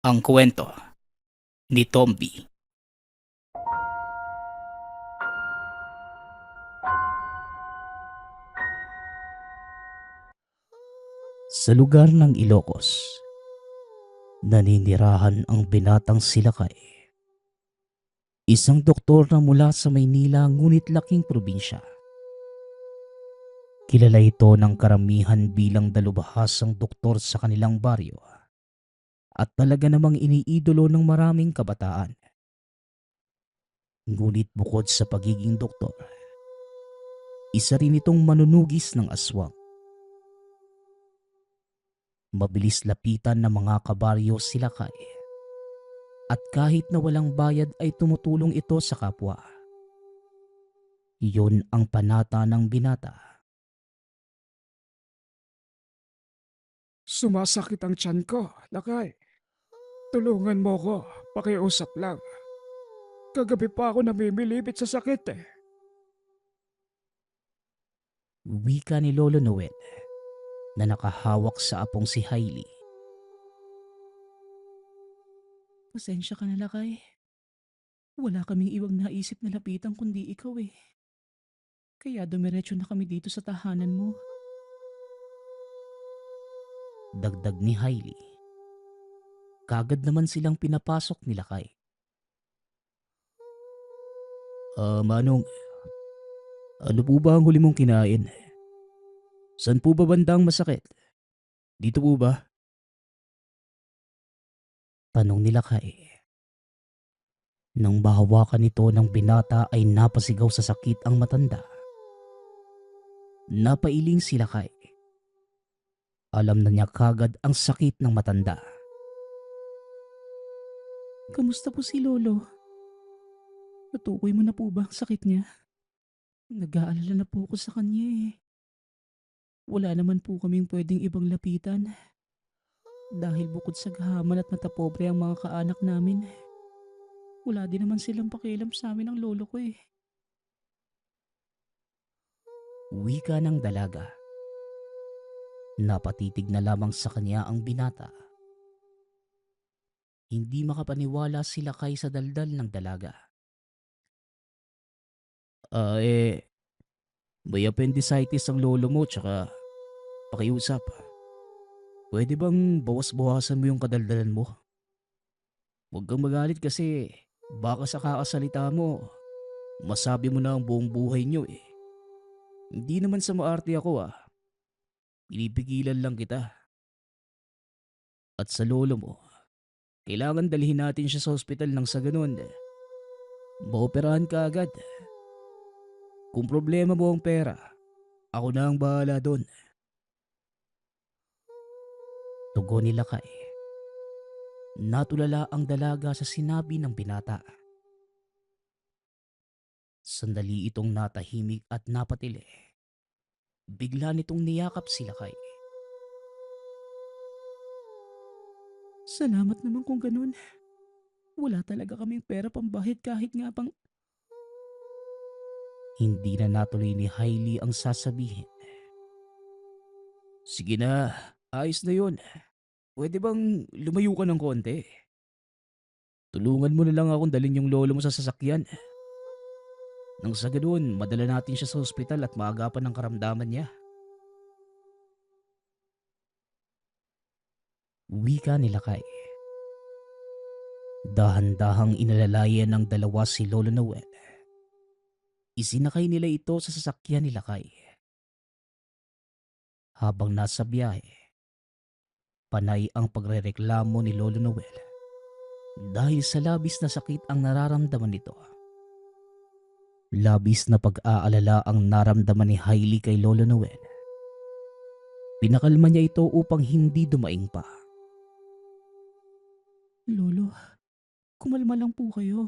Ang kwento ni Tomby. Sa lugar ng Ilocos, naninirahan ang binatang Silakay. Isang doktor na mula sa Maynila ngunit laking probinsya. Kilala ito ng karamihan bilang dalubhasang doktor sa kanilang baryo at talaga namang iniidolo ng maraming kabataan. Ngunit bukod sa pagiging doktor, isa rin itong manunugis ng aswang. Mabilis lapitan ng mga kabaryo Silakay at kahit na walang bayad ay tumutulong ito sa kapwa. Iyon ang panata ng binata. Sumasakit ang tiyan ko, Lakay. Tulungan mo ko, pakiusap lang. Kagabi pa ako namimilipit sa sakit eh. Wika ni Lolo Noel na nakahawak sa apong si Hailey. Pasensya ka na, Lakay. Wala kaming iwang naisip na lapitan kundi ikaw eh. Kaya dumiretso na kami dito sa tahanan mo. Dagdag ni Hailey. Kagad naman silang pinapasok ni Lakay. Manong, ano po ba ang huli mong kinain? Saan po ba bandang masakit? Dito po ba? Tanong ni Lakay. Nang mahawakan nito ng binata ay napasigaw sa sakit ang matanda. Napailing si Lakay. Alam na niya kagad ang sakit ng matanda. Kamusta po si Lolo? Natukoy mo na po ba ang sakit niya? Nag-aalala na po ako sa kanya eh. Wala naman po kaming pwedeng ibang lapitan. Dahil bukod sa gahaman at matapobre ang mga kaanak namin, wala din naman silang pakialam sa amin ng lolo ko eh. Wika ng dalaga. Napatitig na lamang sa kanya ang binata. Hindi makapaniwala si Lakay sa daldal ng dalaga. May appendicitis ang lolo mo tsaka pakiusap. Pwede bang bawas-bawasan mo yung kadaldalan mo? Huwag kang magalit kasi baka sa kakasalita mo, masabi mo na ang buong buhay niyo eh. Hindi naman sa maarte ako ah. Pinipigilan lang kita. At sa lolo mo, kailangan dalhin natin siya sa ospital nang sa ganun. Maoperahan ka agad. Kung problema mo ang pera, ako na ang bahala doon. Tugon ni Lakay. Natulala ang dalaga sa sinabi ng binata. Sandali itong natahimik at napatili. Bigla nitong niyakap si Lakay. Salamat naman kung ganun. Wala talaga kaming pera pambahid kahit nga pang... Hindi na natuloy ni Hailey ang sasabihin. Sige na, ayos na yun. Pwede bang lumayo ka ng konti? Tulungan mo na lang akong dalhin yung lolo mo sa sasakyan. Nang sa ganoon, madala natin siya sa ospital at maagapan ng karamdaman niya. Wika ni Lakay. Dahan-dahang inalalayan ng dalawa si Lolo Noel. Isinakay nila ito sa sasakyan ni Lakay. Habang nasa biyahe, panay ang pagrereklamo ni Lolo Noel dahil sa labis na sakit ang nararamdaman nito. Labis na pag-aalala ang naramdaman ni Hailey kay Lolo Noel. Pinakalma niya ito upang hindi dumaing pa. Lolo, kumalma lang po kayo.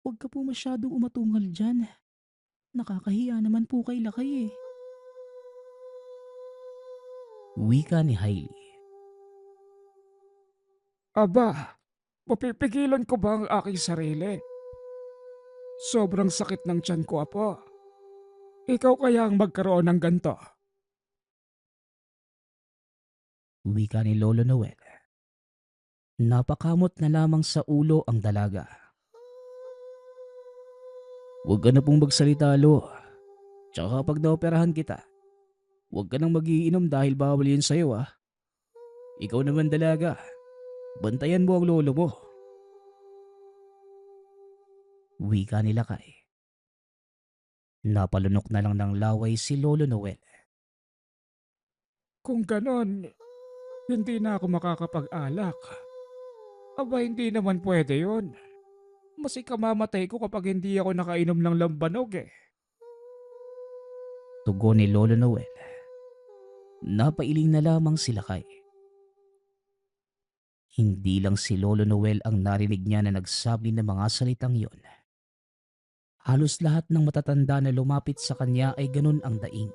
Huwag ka po masyadong umatungal dyan. Nakakahiya naman po kay Lakay eh. Wika ni Hailey. Aba, mapipigilan ko ba ang aking sarili? Sobrang sakit ng tiyan ko, apo. Ikaw kaya ang magkaroon ng ganto? Wika ni Lolo Noel. Napakamot na lamang sa ulo ang dalaga. Huwag ka na pong magsalita, Lo. Tsaka kapag naoperahan kita, huwag ka nang magiinom dahil bawal yun sa'yo ah. Ikaw naman dalaga, bantayan mo ang lolo mo. Wika ni Lakay. Napalunok na lang ng laway si Lolo Noel. Kung ganon, hindi na ako makakapag-alak. Aba, hindi naman pwede yun. Mas ikamamatay ko kapag hindi ako nakainom ng lambanog eh. Tugon ni Lolo Noel. Napailing na lamang si Lakay. Hindi lang si Lolo Noel ang narinig niya na nagsabi ng mga salitang yon. Halos lahat ng matatanda na lumapit sa kanya ay ganun ang daing.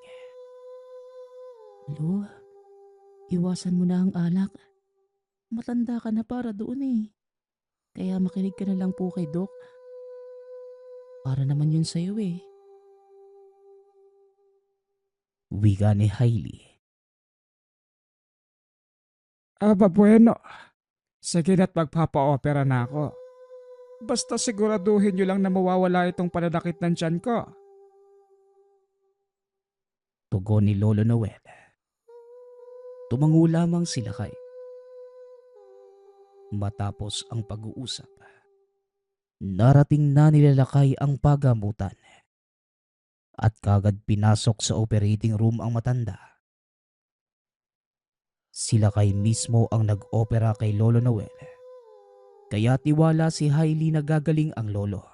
Lo, iwasan mo na ang alak. Matanda ka na para doon eh. Kaya makinig ka na lang po kay Doc. Para naman yun sa'yo eh. Wika ni Hailey. Aba bueno, sige na't magpapa-opera na ako. Basta siguraduhin nyo lang na mawawala itong pananakit ng tiyan ko. Tugon ni Lolo Noel. Tumango lamang si Lakay. Matapos ang pag-uusap, narating na nila Lakay ang pagamutan at kagad pinasok sa operating room ang matanda. Si Lakay mismo ang nag-opera kay Lolo Noel, kaya tiwala si Hailey na gagaling ang lolo.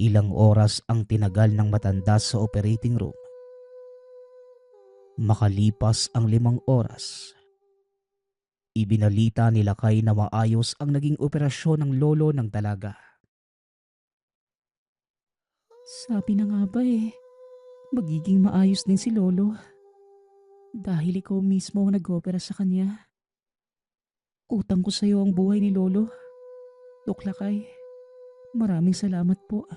Ilang oras ang tinagal ng matanda sa operating room. Makalipas ang 5 oras, ibinalita ni Lakay na maayos ang naging operasyon ng lolo ng dalaga. Sabi na nga ba eh, magiging maayos din si lolo. Dahil ikaw mismo ang nag-opera sa kanya. Utang ko sa iyo ang buhay ni lolo. Dok Lakay, maraming salamat po.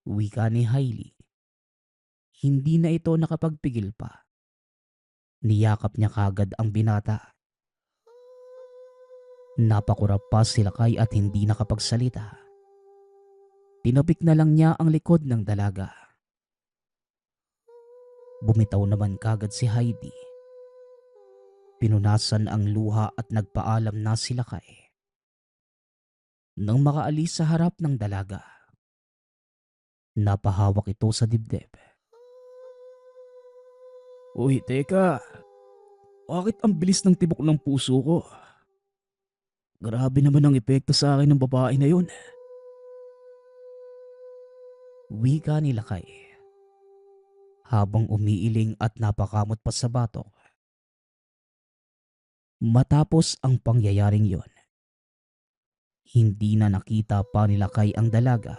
Wika ni Hailey. Hindi na ito nakapagpigil pa. Niyakap niya kagad ang binata. Napakurap pa si Lakay at hindi nakapagsalita. Tinapik na lang niya ang likod ng dalaga. Bumitaw naman kagad si Heidi. Pinunasan ang luha at nagpaalam na si Lakay. Nang makaalis sa harap ng dalaga, napahawak ito sa dibdib. Uy, teka. Bakit ang bilis ng tibok ng puso ko? Grabe naman ang epekto sa akin ng babae na yun. Wika ni Lakay habang umiiling at napakamot pa sa batok. Matapos ang pangyayaring yon, hindi na nakita pa ni Lakay ang dalaga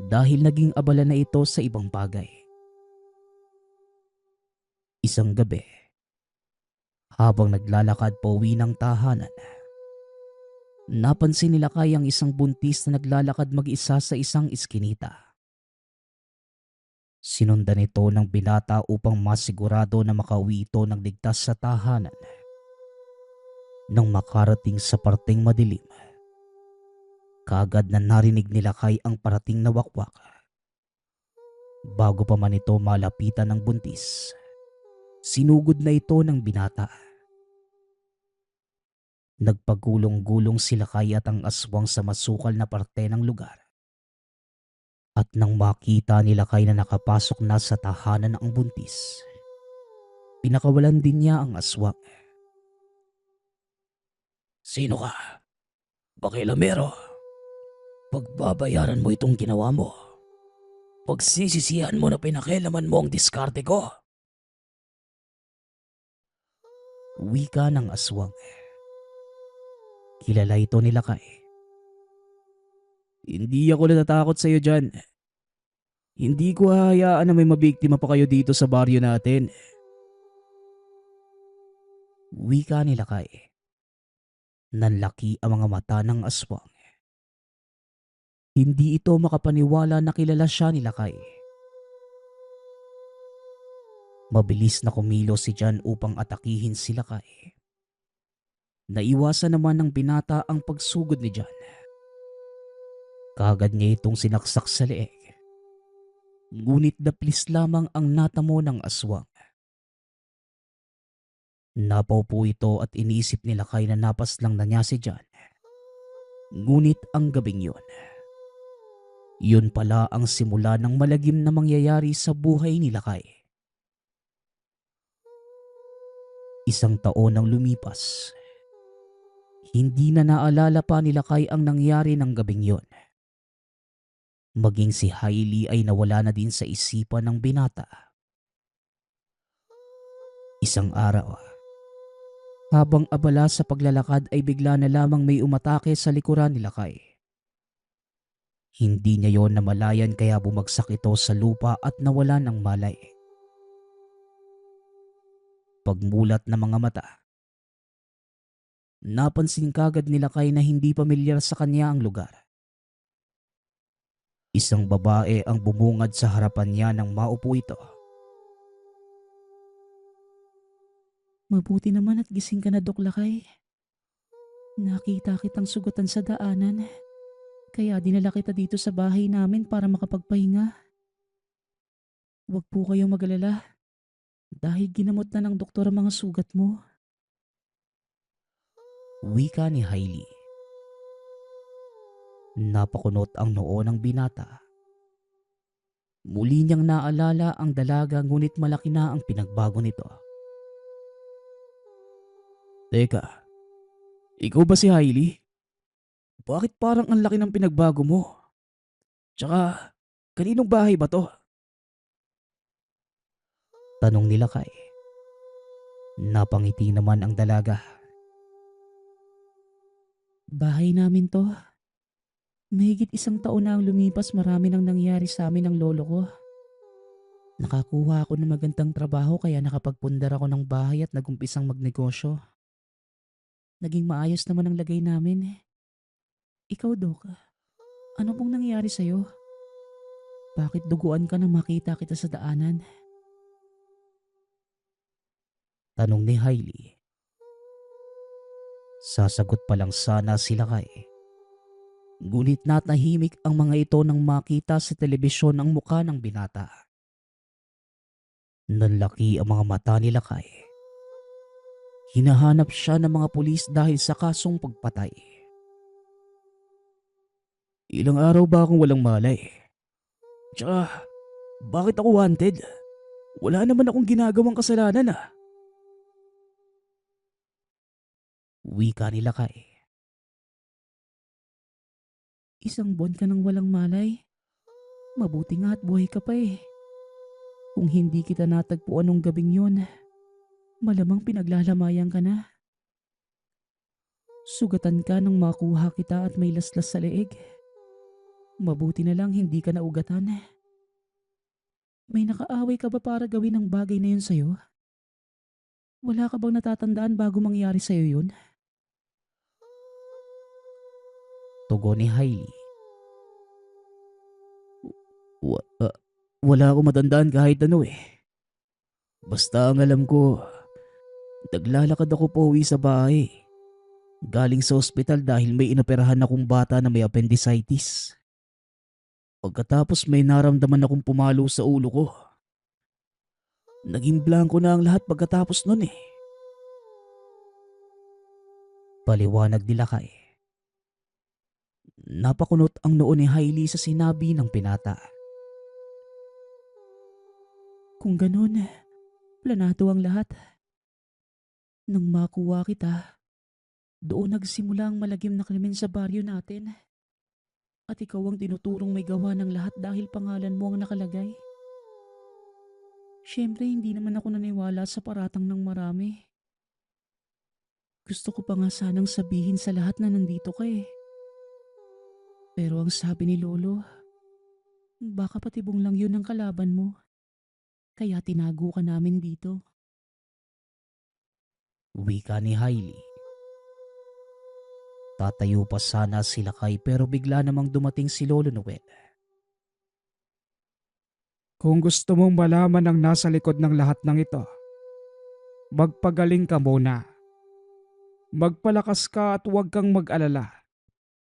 dahil naging abala na ito sa ibang bagay. Isang gabi, habang naglalakad pauwi ng tahanan, napansin ni Lakay ang isang buntis na naglalakad mag-isa sa isang iskinita. Sinundan ito ng binata upang masigurado na makauwi ito ng ligtas sa tahanan. Nang makarating sa parteng madilim, kaagad na narinig ni Lakay ang parating na wakwak. Bago pa man ito malapitan ng buntis, sinugod na ito ng binata. Nagpagulong-gulong si Lakay at ang aswang sa masukal na parte ng lugar. At nang makita ni Lakay na nakapasok na sa tahanan ang buntis, pinakawalan din niya ang aswang. Sino ka? Pakilamero. Pagbabayaran mo itong ginawa mo. Pagsisisihan mo na pinakialaman mo ang diskarte ko. Wika ng aswang. Kilala ito ni Lakay. Hindi ako natatakot sa iyo dyan. Hindi ko hahayaan na may mabiktima pa kayo dito sa baryo natin. Wika ni Lakay. Nanlaki ang mga mata ng aswang. Hindi ito makapaniwala na kilala siya ni Lakay. Mabilis na kumilos si John upang atakihin si Lakay. Naiwasan naman ng binata ang pagsugod ni John. Kaagad niya itong sinaksak sa leeg. Ngunit daplis lamang ang natamo ng aswang. Napaupo ito at iniisip ni Lakay na napas lang na niya si John. Ngunit ang gabing yun pala ang simula ng malagim na mangyayari sa buhay ni Lakay. Isang taon ang lumipas. Hindi na naalala pa ni Lakay ang nangyari ng gabing yon. Maging si Hailey ay nawala na din sa isipan ng binata. Isang araw, habang abala sa paglalakad ay bigla na lamang may umatake sa likuran ni Lakay. Hindi niya yon namalayan kaya bumagsak ito sa lupa at nawala ng malay. Pagmulat ng mga mata, napansin kagad ni Lakay na hindi pamilyar sa kanya ang lugar. Isang babae ang bumungad sa harapan niya nang maupo ito. Mabuti naman at gising ka na, Dok Lakay. Nakita kitang sugatan sa daanan, kaya dinala kita dito sa bahay namin para makapagpahinga. Huwag po kayong mag-alala, dahil ginamot na ng doktor ang mga sugat mo. Wika ni Hailey. Napakunot ang noo ng binata. Muli niyang naalala ang dalaga ngunit malaki na ang pinagbago nito. Teka, ikaw ba si Hailey? Bakit parang ang laki ng pinagbago mo? Tsaka, kaninong bahay ba to? Tanong ni Lakay. Napangiti naman ang dalaga. Bahay namin to. Mahigit 1 taon na ang lumipas, marami nang nangyari sa amin ng lolo ko. Nakakuha ako ng magandang trabaho kaya nakapagpundar ako ng bahay at nagumpisang magnegosyo. Naging maayos naman ang lagay namin. Ikaw, Dok, ano pong nangyari sa'yo? Bakit duguan ka nang makita kita sa daanan? Tanong ni Hailey. Sasagot pa lang sana si Lakay. Ngunit natahimik ang mga ito nang makita sa telebisyon ang mukha ng binata. Nanlaki ang mga mata ni Lakay. Hinahanap siya ng mga pulis dahil sa kasong pagpatay. Ilang araw ba akong walang malay? Tsaka, bakit ako wanted? Wala naman akong ginagawang kasalanan ah. Wika ni Lakay. 1 buwan ka nang walang malay. Mabuti nga at buhay ka pa eh. Kung hindi kita natagpuan nung gabing yun, malamang pinaglalamayan ka na. Sugatan ka nang makuha kita at may laslas sa leeg. Mabuti na lang hindi ka naugatan. May nakaaway ka ba para gawin ang bagay na yun sa'yo? Wala ka bang natatandaan bago mangyari sa'yo yun? Tugon ni Hailey. Wala akong matandaan kahit ano eh. Basta ang alam ko, naglalakad ako pauwi sa bahay. Galing sa ospital dahil may inoperahan akong bata na may appendicitis. Pagkatapos may naramdaman akong pumalo sa ulo ko. Naging blanko na ang lahat pagkatapos nun eh. Paliwanag ni Lakay. Napakunot ang noo ni Hailey sa sinabi ng pinata. Kung ganun, planado ang lahat. Nang makuha kita, doon nagsimula ang malagim na krimen sa baryo natin. At ikaw ang tinuturong may gawa ng lahat dahil pangalan mo ang nakalagay. Siyempre, hindi naman ako naniwala sa paratang ng marami. Gusto ko pa nga sanang sabihin sa lahat na nandito ka eh. Pero ang sabi ni Lolo, baka patibong lang yun ang kalaban mo. Kaya tinago ka namin dito. Wika ni Hailey. Tatayo pa sana si Lakay pero bigla namang dumating si Lolo Noel. Kung gusto mong malaman ang nasa likod ng lahat ng ito, magpagaling ka muna. Magpalakas ka at huwag kang mag-alala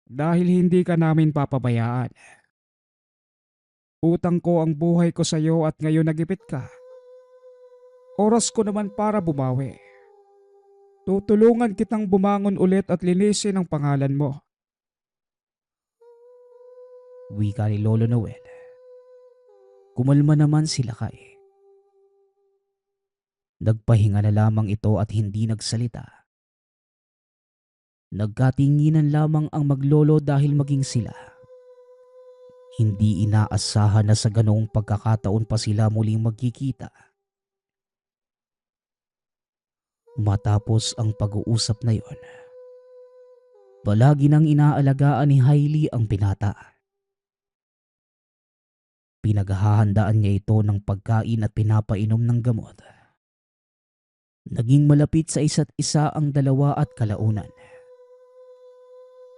dahil hindi ka namin papabayaan. Utang ko ang buhay ko sa iyo at ngayon nagipit ka. Oras ko naman para bumawi. Tutulungan kitang bumangon ulit at linisin ang pangalan mo. Wika ni Lolo Noel. Kumalma naman si Lakay. Nagpahinga na lamang ito at hindi nagsalita. Nagkatinginan lamang ang maglolo dahil maging sila. Hindi inaasahan na sa ganoong pagkakataon pa sila muling magkikita. Matapos ang pag-uusap na yon, palagi nang inaalagaan ni Hailey ang binata. Pinaghahandaan niya ito ng pagkain at pinapainom ng gamot. Naging malapit sa isa't isa ang dalawa at kalaunan.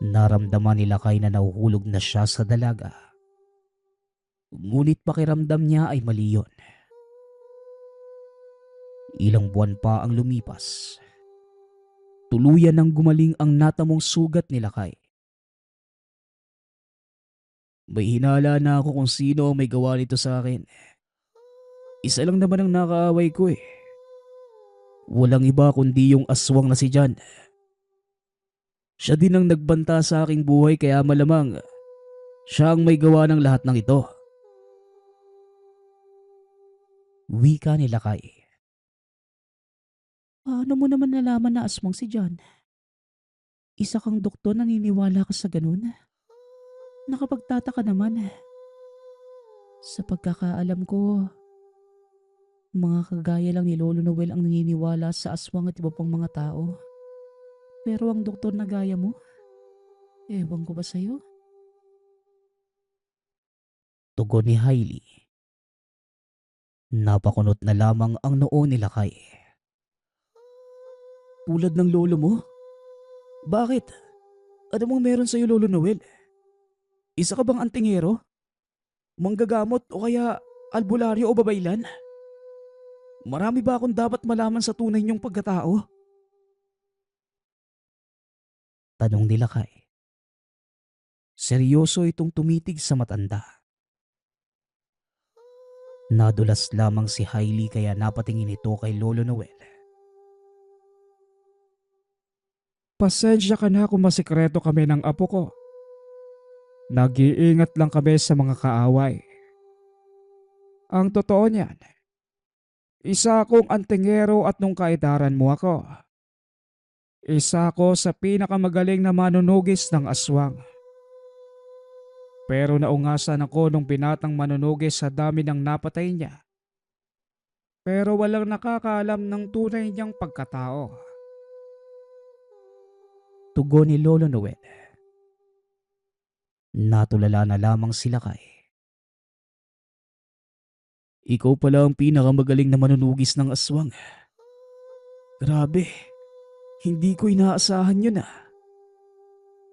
Naramdaman ni Lakay na nahuhulog na siya sa dalaga. Ngunit pakiramdam niya ay mali yun. Ilang buwan pa ang lumipas. Tuluyan nang gumaling ang natamong sugat ni Lakay. May hinala na ako kung sino ang may gawa nito sa akin. Isa lang naman ang nakaaway ko eh. Walang iba kundi yung aswang na si John. Siya din ang nagbanta sa aking buhay kaya malamang siya ang may gawa ng lahat ng ito. Wika ni Lakay. Paano mo naman nalaman na aswang si John? Isa kang doktor, naniniwala ka sa ganun? Nakapagtataka naman. Sa pagkakaalam ko, mga kagaya lang ni Lolo Noel ang naniniwala sa aswang at iba pang mga tao. Pero ang doktor na gaya mo, ewan ko ba sa'yo? Tugon ni Hailey. Napakunot na lamang ang noo ni Lakay. Tulad ng lolo mo? Bakit? Ano mong meron sa'yo, Lolo Noel? Isa ka bang antingero? Manggagamot o kaya albularyo o babaylan? Marami ba akong dapat malaman sa tunay niyong pagkatao? Tanong ni Lakay. Seryoso itong tumitig sa matanda. Nadulas lamang si Hailey kaya napatingin ito kay Lolo Noel. Pasensya ka na kung masikreto kami ng apo ko. Nag-iingat lang kami sa mga kaaway. Ang totoo niyan, isa akong antingero at nung kaedaran mo ako, isa ako sa pinakamagaling na manunugis ng aswang. Pero naungasan ako nung binatang manunugis sa dami ng napatay niya. Pero walang nakakaalam ng tunay niyang pagkatao. Tugon ni Lolo Noel. Natulala na lamang si Lakay. Ikaw pala ang pinakamagaling na manunugis ng aswang. Grabe, hindi ko inaasahan yun ah.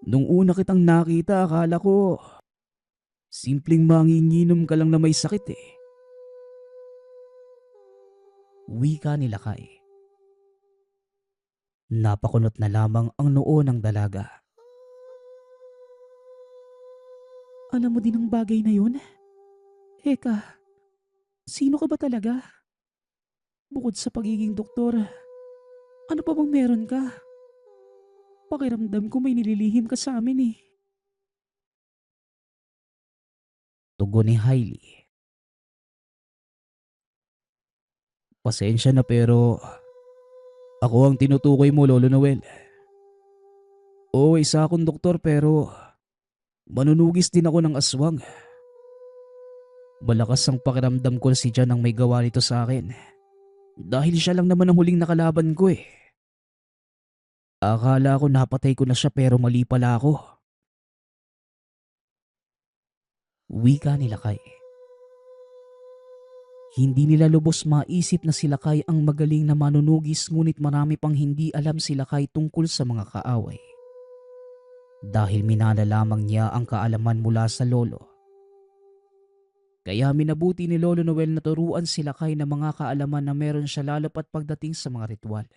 Nung una kitang nakita, akala ko simpleng manginginom ka lang na may sakit eh. Wika ni Lakay. Napakunot na lamang ang noo ng dalaga. Alam mo din ang bagay na yun? Eka, sino ka ba talaga? Bukod sa pagiging doktor, ano pa bang meron ka? Pakiramdam ko may nililihim ka sa amin eh. Tugon ni Hailey. Pasensya na pero ako ang tinutukoy mo, Lolo Noel. Oo, isa akong doktor pero manunugis din ako ng aswang. Malakas ang pakiramdam ko na si John ang may gawa nito sa akin. Dahil siya lang naman ang huling nakalaban ko eh. Akala ko napatay ko na siya pero mali pala ako. Wika ni Lakay. Hindi nila lubos maisip na si Lakay ang magaling na manunugis ngunit marami pang hindi alam si Lakay tungkol sa mga kaaway. Dahil minana lamang niya ang kaalaman mula sa lolo. Kaya minabuti ni Lolo Noel na turuan sila kay ng mga kaalaman na meron siya lalo pat pagdating sa mga ritual.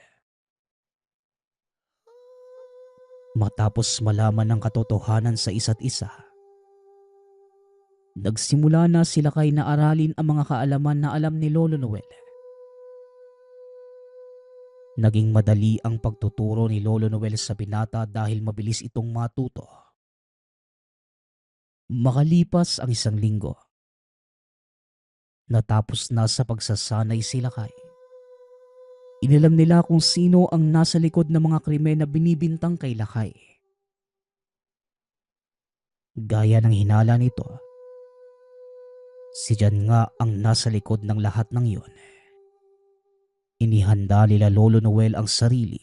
Matapos malaman ng katotohanan sa isa't isa, nagsimula na sila kay na aralin ang mga kaalaman na alam ni Lolo Noel. Naging madali ang pagtuturo ni Lolo Noel sa binata dahil mabilis itong matuto. Makalipas ang 1 linggo, natapos na sa pagsasanay sila kay. Inalam nila kung sino ang nasa likod ng mga krimen na binibintang kay Lakay. Gaya ng hinala nito, si Jan nga ang nasa likod ng lahat ng iyon. Inihanda nila Lolo Noel ang sarili.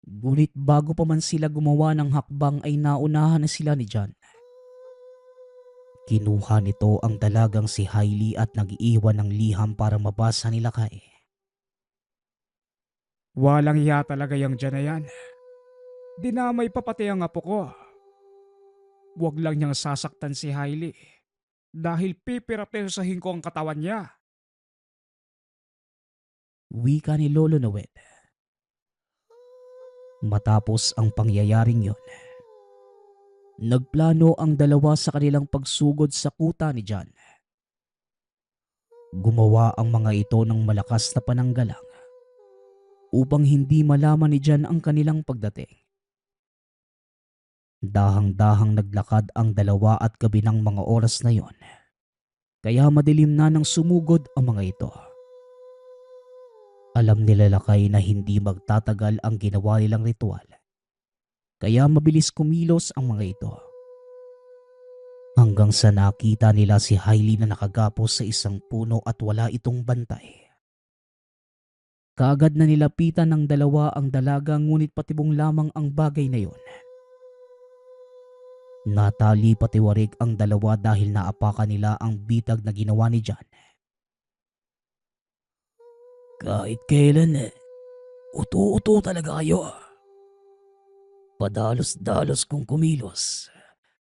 Ngunit bago pa man sila gumawa ng hakbang ay naunahan na sila ni Jan. Kinuha nito ang dalagang si Hailey at nag-iwan ng liham para mabasa ni Lakay. Walang iya talaga yung dyan na yan. Dinamay pa pati ang apo ko. Huwag lang niyang sasaktan si Hailey dahil pipirapesahin ko ang katawan niya. Wika ni Lolo Noel. Matapos ang pangyayaring yon, nagplano ang dalawa sa kanilang pagsugod sa kuta ni Jan. Gumawa ang mga ito ng malakas na pananggalang upang hindi malaman ni Jan ang kanilang pagdating. Dahang-dahang naglakad ang dalawa at gabi ng mga oras na yon, kaya madilim na nang sumugod ang mga ito. Alam nila Lakay na hindi magtatagal ang ginawa nilang ritual, kaya mabilis kumilos ang mga ito. Hanggang sa nakita nila si Hailey na nakagapos sa isang puno at wala itong bantay. Kaagad na nilapitan ng dalawa ang dalaga ngunit patibong lamang ang bagay na yon. Natali patiwarik ang dalawa dahil naapakan nila ang bitag na ginawa ni Jan. Kahit kailan uto-uto talaga kayo. Padalos-dalos kong kumilos,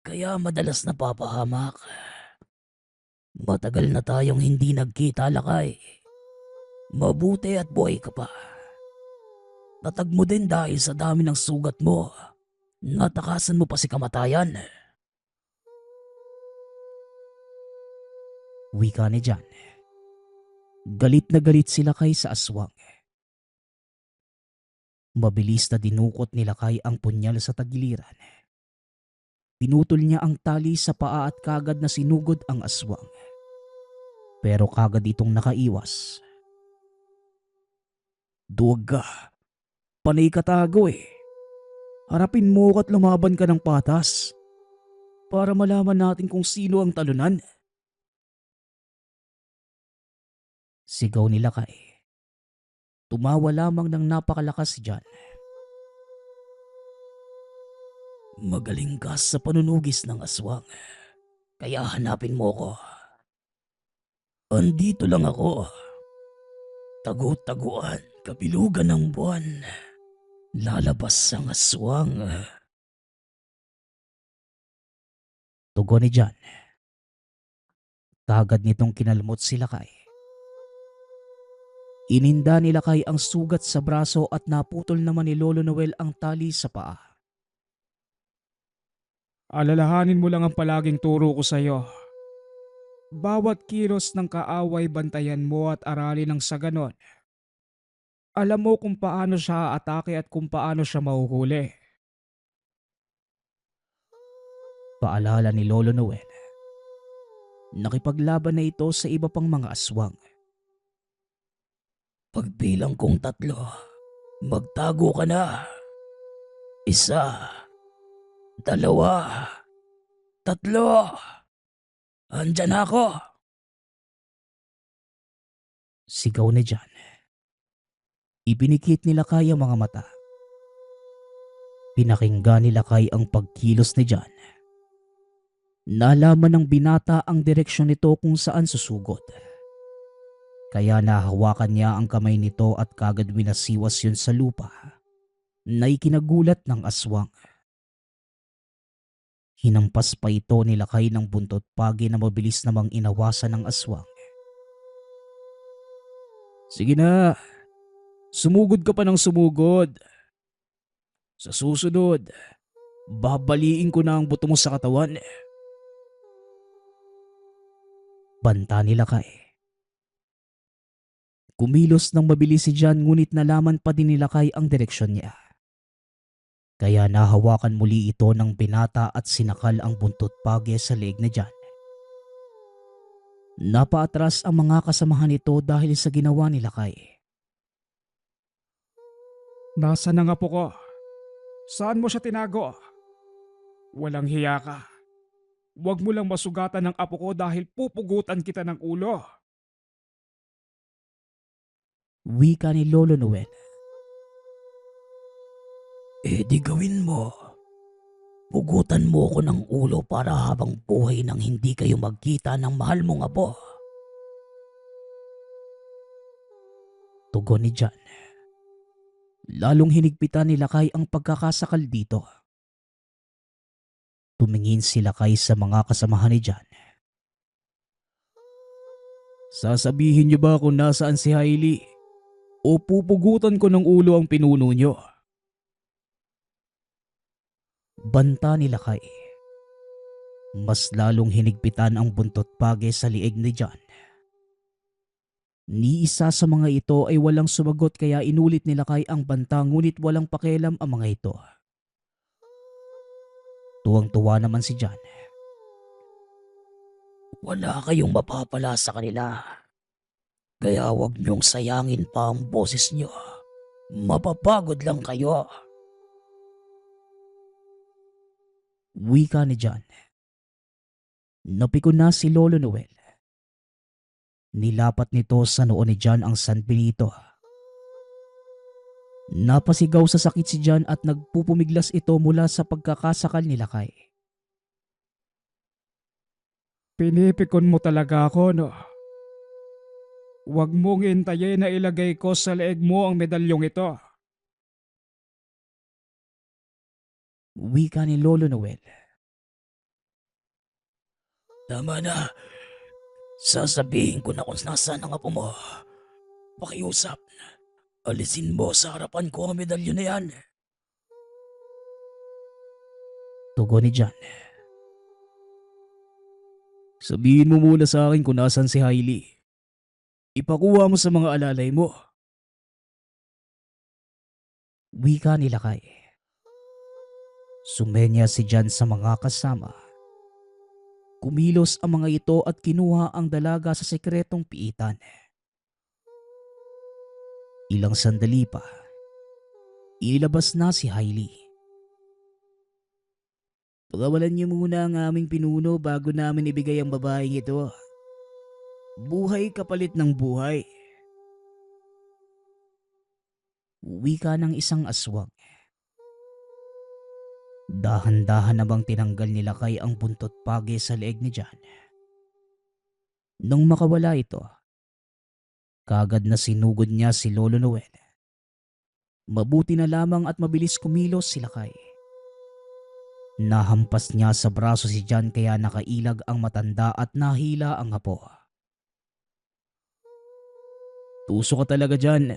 kaya madalas napapahamak. Matagal na tayong hindi nagkita Lakay. Mabuti at buhay ka pa. Tatag mo din dahil sa dami ng sugat mo. Natakasan mo pa si kamatayan. Wika ni Jan. Galit na galit si Lakay sa aswang. Mabilis na dinukot ni Lakay ang punyal sa tagiliran. Pinutol niya ang tali sa paa at kagad na sinugod ang aswang. Pero kagad itong nakaiwas. Duwag ka. Panay ka tago eh. Harapin mo at lumaban ka ng patas para malaman natin kung sino ang talunan. Sigaw ni Lakay. Tumawa lamang ng napakalakas si Jan. Magaling ka sa panunugis ng aswang, kaya hanapin mo ko. Andito lang ako. Tagu-taguan, kabilugan ng buwan. Lalabas ang aswang. Tugon ni Jan. Kagad nitong kinalmot si Lakay. Ininda ni Lakay ang sugat sa braso at naputol naman ni Lolo Noel ang tali sa paa. Alalahanin mo lang ang palaging turo ko sa iyo. Bawat kilos ng kaaway bantayan mo at aralin ng sa ganon. Alam mo kung paano siya atake at kung paano siya mahuhuli. Paalala ni Lolo Noel. Nakipaglaban na ito sa iba pang mga aswang. Pagbilang kong 3, magtago ka na. 1, 2, 3. Andyan ako. Sigaw ni Jan. Ipinikit ni Lakay ang mga mata. Pinakinggan ni Lakay ang pagkilos ni Jan. Nalaman ng binata ang direksyon nito kung saan susugod. Kaya nahawakan niya ang kamay nito at kagad winasiwas yun sa lupa na ikinagulat ng aswang. Hinampas pa ito ni Lakay ng buntot pagi na mabilis namang inawasan ng aswang. Sige na, sumugod ka pa ng sumugod. Sa susunod, babaliin ko na ang buto mo sa katawan. Banta ni Lakay. Kumilos ng mabilis si John ngunit nalaman pa din ni Lakay ang direksyon niya. Kaya nahawakan muli ito ng binata at sinakal ang buntot pagi sa leeg ni John. Napaatras ang mga kasamahan nito dahil sa ginawa ni Lakay. Nasaan ang apo ko? Saan mo siya tinago? Walang hiya ka. Huwag mo lang masugatan ng apo ko dahil pupugutan kita ng ulo. Wika ni Lolo Noel. Di gawin mo. Pugutan mo ko ng ulo para habang buhay nang hindi kayo magkita ng mahal mong apo. Tugon ni John. Lalong hinigpitan ni Lakay ang pagkakasakal dito. Tumingin si Lakay sa mga kasamahan ni John. Sasabihin niyo ba kung nasaan si Hailey? O pupugutan ko ng ulo ang pinuno niyo? Banta ni Lakay. Mas lalong hinigpitan ang buntot pagi sa lieg ni John. Ni isa sa mga ito ay walang sumagot kaya inulit ni Lakay ang banta ngunit walang pakialam ang mga ito. Tuwang-tuwa naman si John. Wala kayong mapapala sa kanila. Kaya huwag niyong sayangin pa ang boses niyo. Mapapagod lang kayo. Wika ni John. Napikon na si Lolo Noel. Nilapat nito sa noo ni John ang San Benito. Napasigaw sa sakit si John at nagpupumiglas ito mula sa pagkakasakal ni Lakay. Pinipikon mo talaga ako, no? Huwag mong hintayin na ilagay ko sa leeg mo ang medalyong ito. Wika ni Lolo Noel. Tama na. Sasabihin ko na kung nasaan ang apo mo. Pakiusap. Alisin mo sa harapan ko ang medalyon na yan. Tugon ni John. Sabihin mo muna sa akin kung nasaan si Hailey. Ipakuha mo sa mga alalay mo. Wika ni Lakay. Sumenya si John sa mga kasama. Kumilos ang mga ito at kinuha ang dalaga sa sekretong piitan. Ilang sandali pa, ilabas na si Hailey. Pagawalan niyo muna ang aming pinuno bago namin ibigay ang babaeng ito. Buhay kapalit ng buhay. Wika ng isang aswang. Dahan-dahan na bang tinanggal ni Lakay ang buntot pagi sa leeg ni John. Nung makawala ito, kagad na sinugod niya si Lolo Noel. Mabuti na lamang at mabilis kumilos si Lakay. Nahampas niya sa braso si John kaya nakailag ang matanda at nahila ang apo. Tuso ka talaga John.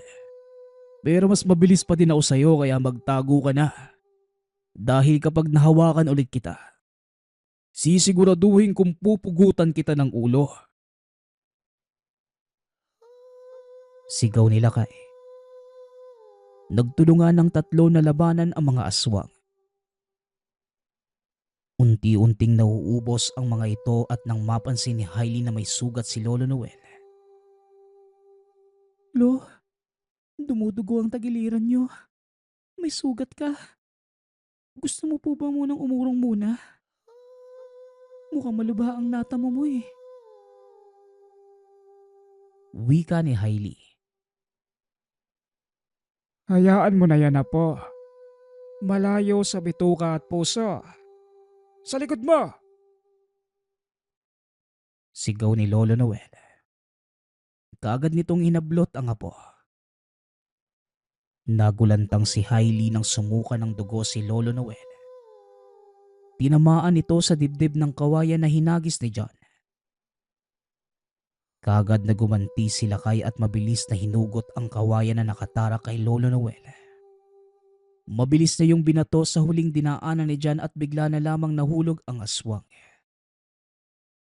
Pero mas mabilis pa din ako sa'yo kaya magtago ka na. Dahil kapag nahawakan ulit kita, sisiguraduhin kung pupugutan kita ng ulo. Sigaw ni Lakay. Nagtulungan ng tatlo na labanan ang mga aswang. Unti-unting nauubos ang mga ito at nang mapansin ni Hailey na may sugat si Lolo Noel. Lo, dumudugo ang tagiliran niyo. May sugat ka. Gusto mo po ba munang umurong muna? Mukhang malubha ang natamo mo eh. Wika ni Hailey. Hayaan mo na yan, apo. Malayo sa bituka at puso. Sa likod mo! Sigaw ni Lolo Noel. Kaagad nitong hinablot ang apo. Nagulantang si Hailey nang sumuka ng dugo si Lolo Noel. Tinamaan ito sa dibdib ng kawayan na hinagis ni John. Kagad na gumanti si Lakay at mabilis na hinugot ang kawayan na nakatara kay Lolo Noel. Mabilis na yung binato sa huling dinaanan ni John at bigla na lamang nahulog ang aswang.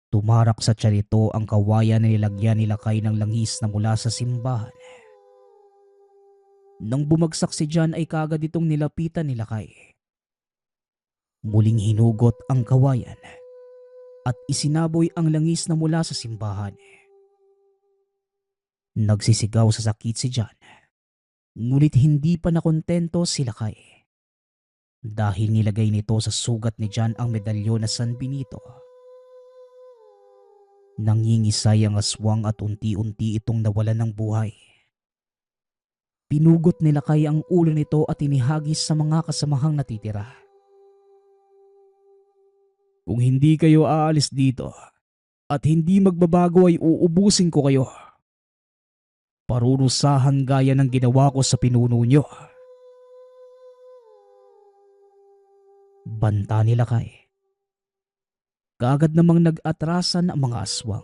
Tumarak sa tiyan nito ang kawayan na nilagyan ni Lakay ng langis na mula sa simbahan. Nang bumagsak si John ay kagad itong nilapitan ni Lakay. Muling hinugot ang kawayan at isinaboy ang langis na mula sa simbahan. Nagsisigaw sa sakit si John, ngunit hindi pa nakontento si Lakay dahil nilagay nito sa sugat ni John ang medalyon na San Benito. Nangingisay ang aswang at unti-unti itong nawalan ng buhay. Pinugot ni Lakay ang ulo nito at inihagis sa mga kasamahang natitira. Kung hindi kayo aalis dito at hindi magbabago ay uubusin ko kayo. Parurusahan gaya ng ginawa ko sa pinuno nyo. Banta ni Lakay. Kaagad namang nag-atrasan ang mga aswang.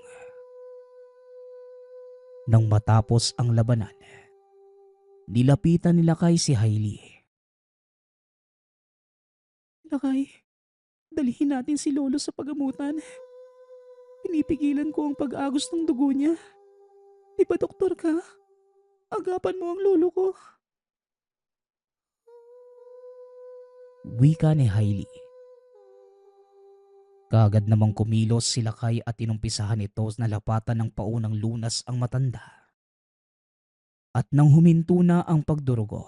Nang matapos ang labanan, nilapitan ni Lakay si Hailey. Lakay, dalhin natin si Lolo sa pagamutan. Pinipigilan ko ang pag-agos ng dugo niya. Di ba doktor ka? Agapan mo ang lolo ko. Wika ni Hailey. Kaagad namang kumilos si Lakay at inumpisahan ito na lapatan ng paunang lunas ang matanda. At nang huminto na ang pagdurugo,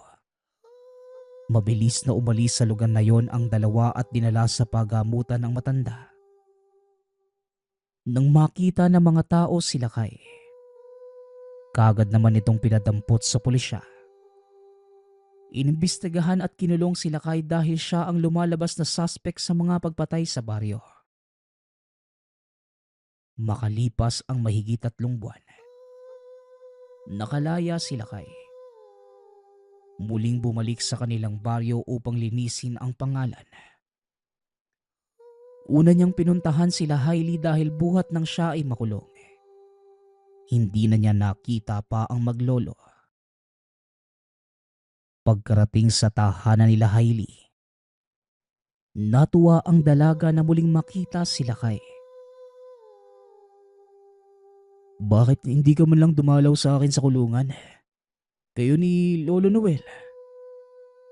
mabilis na umalis sa lugar na yon ang dalawa at dinala sa pagamutan ng matanda. Nang makita ng mga tao si Lakay, kagad naman itong pinadampot sa pulisya. Inimbestigahan at kinulong si Lakay dahil siya ang lumalabas na suspect sa mga pagpatay sa baryo. Makalipas ang mahigit 3 buwan, nakalaya si Lakay. Muling bumalik sa kanilang baryo upang linisin ang pangalan. Una niyang pinuntahan sila Hailey dahil buhat nang siya ay makulong. Hindi na niya nakita pa ang maglolo. Pagkarating sa tahanan nila Hailey, natuwa ang dalaga na muling makita si Lakay. Bakit hindi ka man lang dumalaw sa akin sa kulungan? Kayo ni Lolo Noel.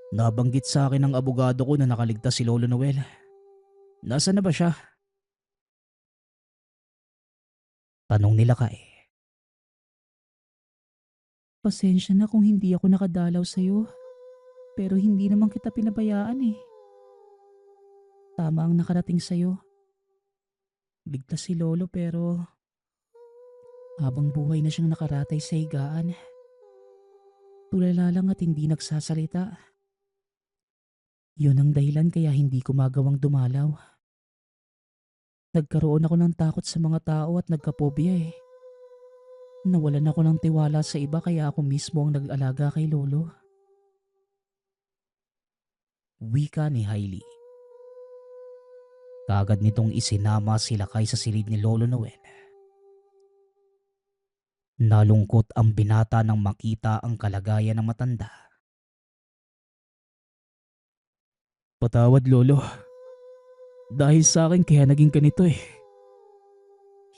Nabanggit sa akin ng abogado ko na nakaligtas si Lolo Noel. Nasaan na ba siya? Tanong ni Lakay. Pasensya na kung hindi ako nakadalaw sa'yo. Pero hindi naman kita pinabayaan eh. Tama ang nakarating sa'yo. Ligtas si Lolo pero habang buhay na siyang nakaratay sa higaan. Tulala lang at hindi nagsasalita. Yun ang dahilan kaya hindi ko magawang dumalaw. Nagkaroon ako ng takot sa mga tao at nagkapobya eh. Nawalan ako ng tiwala sa iba kaya ako mismo ang nag-alaga kay Lolo. Wika ni Hailey. Kagad nitong isinama si Lakay sa silid ni Lolo Noel. Nalungkot ang binata nang makita ang kalagayan ng matanda. Patawad Lolo. Dahil sa akin kaya naging ganito eh.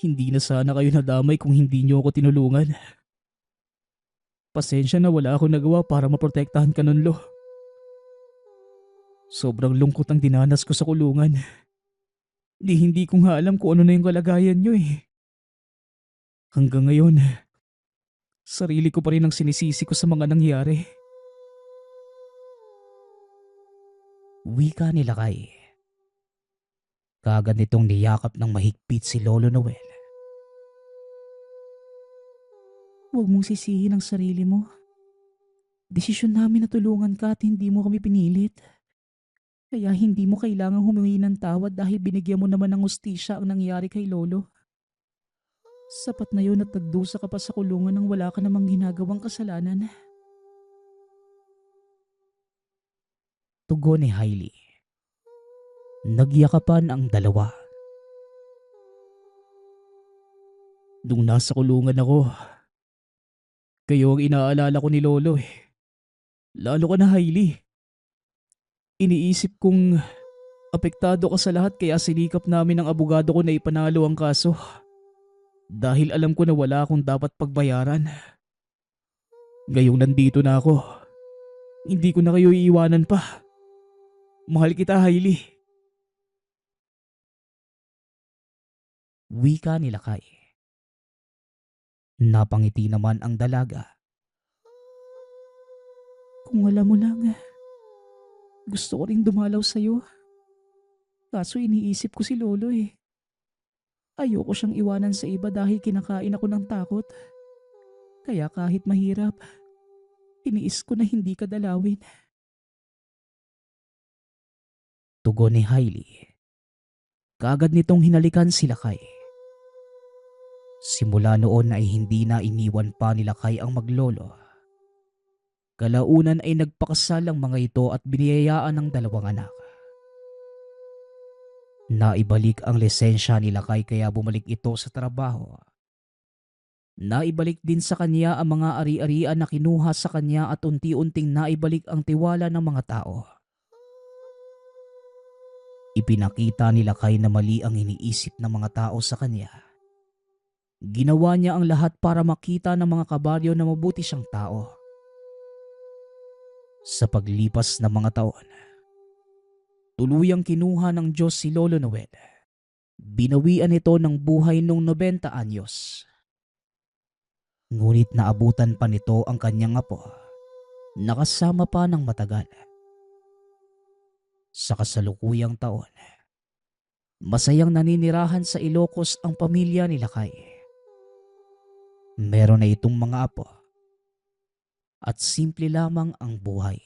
Hindi na sana kayo nadamay kung hindi niyo ako tinulungan. Pasensya na wala akong nagawa para maprotektahan ka nun, Lo. Sobrang lungkot ang dinanas ko sa kulungan. Hindi ko nga alam kung ano na yung kalagayan niyo eh. Hanggang ngayon, sarili ko pa rin ang sinisisi ko sa mga nangyari. Wika ni Lakay. Kagad nitong niyakap ng mahigpit si Lolo Noel. Huwag mong sisihin ang sarili mo. Desisyon namin na tulungan ka at hindi mo kami pinilit. Kaya hindi mo kailangang humingi ng tawad dahil binigyan mo naman ng hustisya ang nangyari kay Lolo. Sapat na yun at nagdusa ka pa sa kulungan nang wala ka namang ginagawang kasalanan. Tugon ni Hailey. Nagyakapan ang dalawa. Nung nasa kulungan ako, kayo ang inaalala ko ni Lolo eh. Lalo ka na, Hailey. Iniisip kong apektado ka sa lahat kaya sinikap namin ng abogado ko na ipanalo ang kaso. Dahil alam ko na wala akong dapat pagbayaran. Ngayong nandito na ako, hindi ko na kayo iiwanan pa. Mahal kita, Hailey. Wika ni Lakay. Napangiti naman ang dalaga. Kung alam mo lang, gusto ko rin dumalaw sa'yo. Kaso iniisip ko si Lolo eh. Ayoko siyang iwanan sa iba dahil kinakain ako ng takot. Kaya kahit mahirap, tiniis ko na hindi ka dalawin. Tugon ni Hailey. Kaagad nitong hinalikan si Lakay. Simula noon ay hindi na iniwan pa ni Lakay ang maglolo. Kalaunan ay nagpakasal ang mga ito at biniyayaan ng dalawang anak. Naibalik ang lisensya ni Lakay kaya bumalik ito sa trabaho. Naibalik din sa kanya ang mga ari-arian na kinuha sa kanya at unti-unting naibalik ang tiwala ng mga tao. Ipinakita ni Lakay na mali ang iniisip ng mga tao sa kanya. Ginawa niya ang lahat para makita ng mga kabaryo na mabuti siyang tao. Sa paglipas ng mga taon, tuluyang kinuha ng Diyos si Lolo Noel. Binawian ito ng buhay nung 90 anyos. Ngunit naabutan pa nito ang kanyang apo, nakasama pa ng matagal. Sa kasalukuyang taon, masayang naninirahan sa Ilocos ang pamilya ni Lakay. Meron na itong mga apo at simple lamang ang buhay.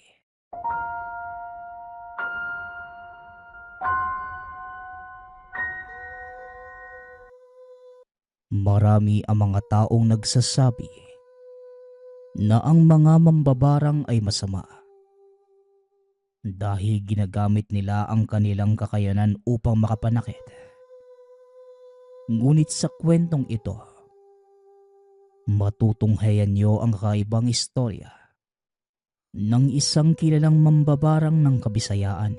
Marami ang mga taong nagsasabi na ang mga mambabarang ay masama dahil ginagamit nila ang kanilang kakayanan upang makapanakit. Ngunit sa kwentong ito, matutunghayan niyo ang kakaibang istorya ng isang kilalang mambabarang ng Kabisayaan.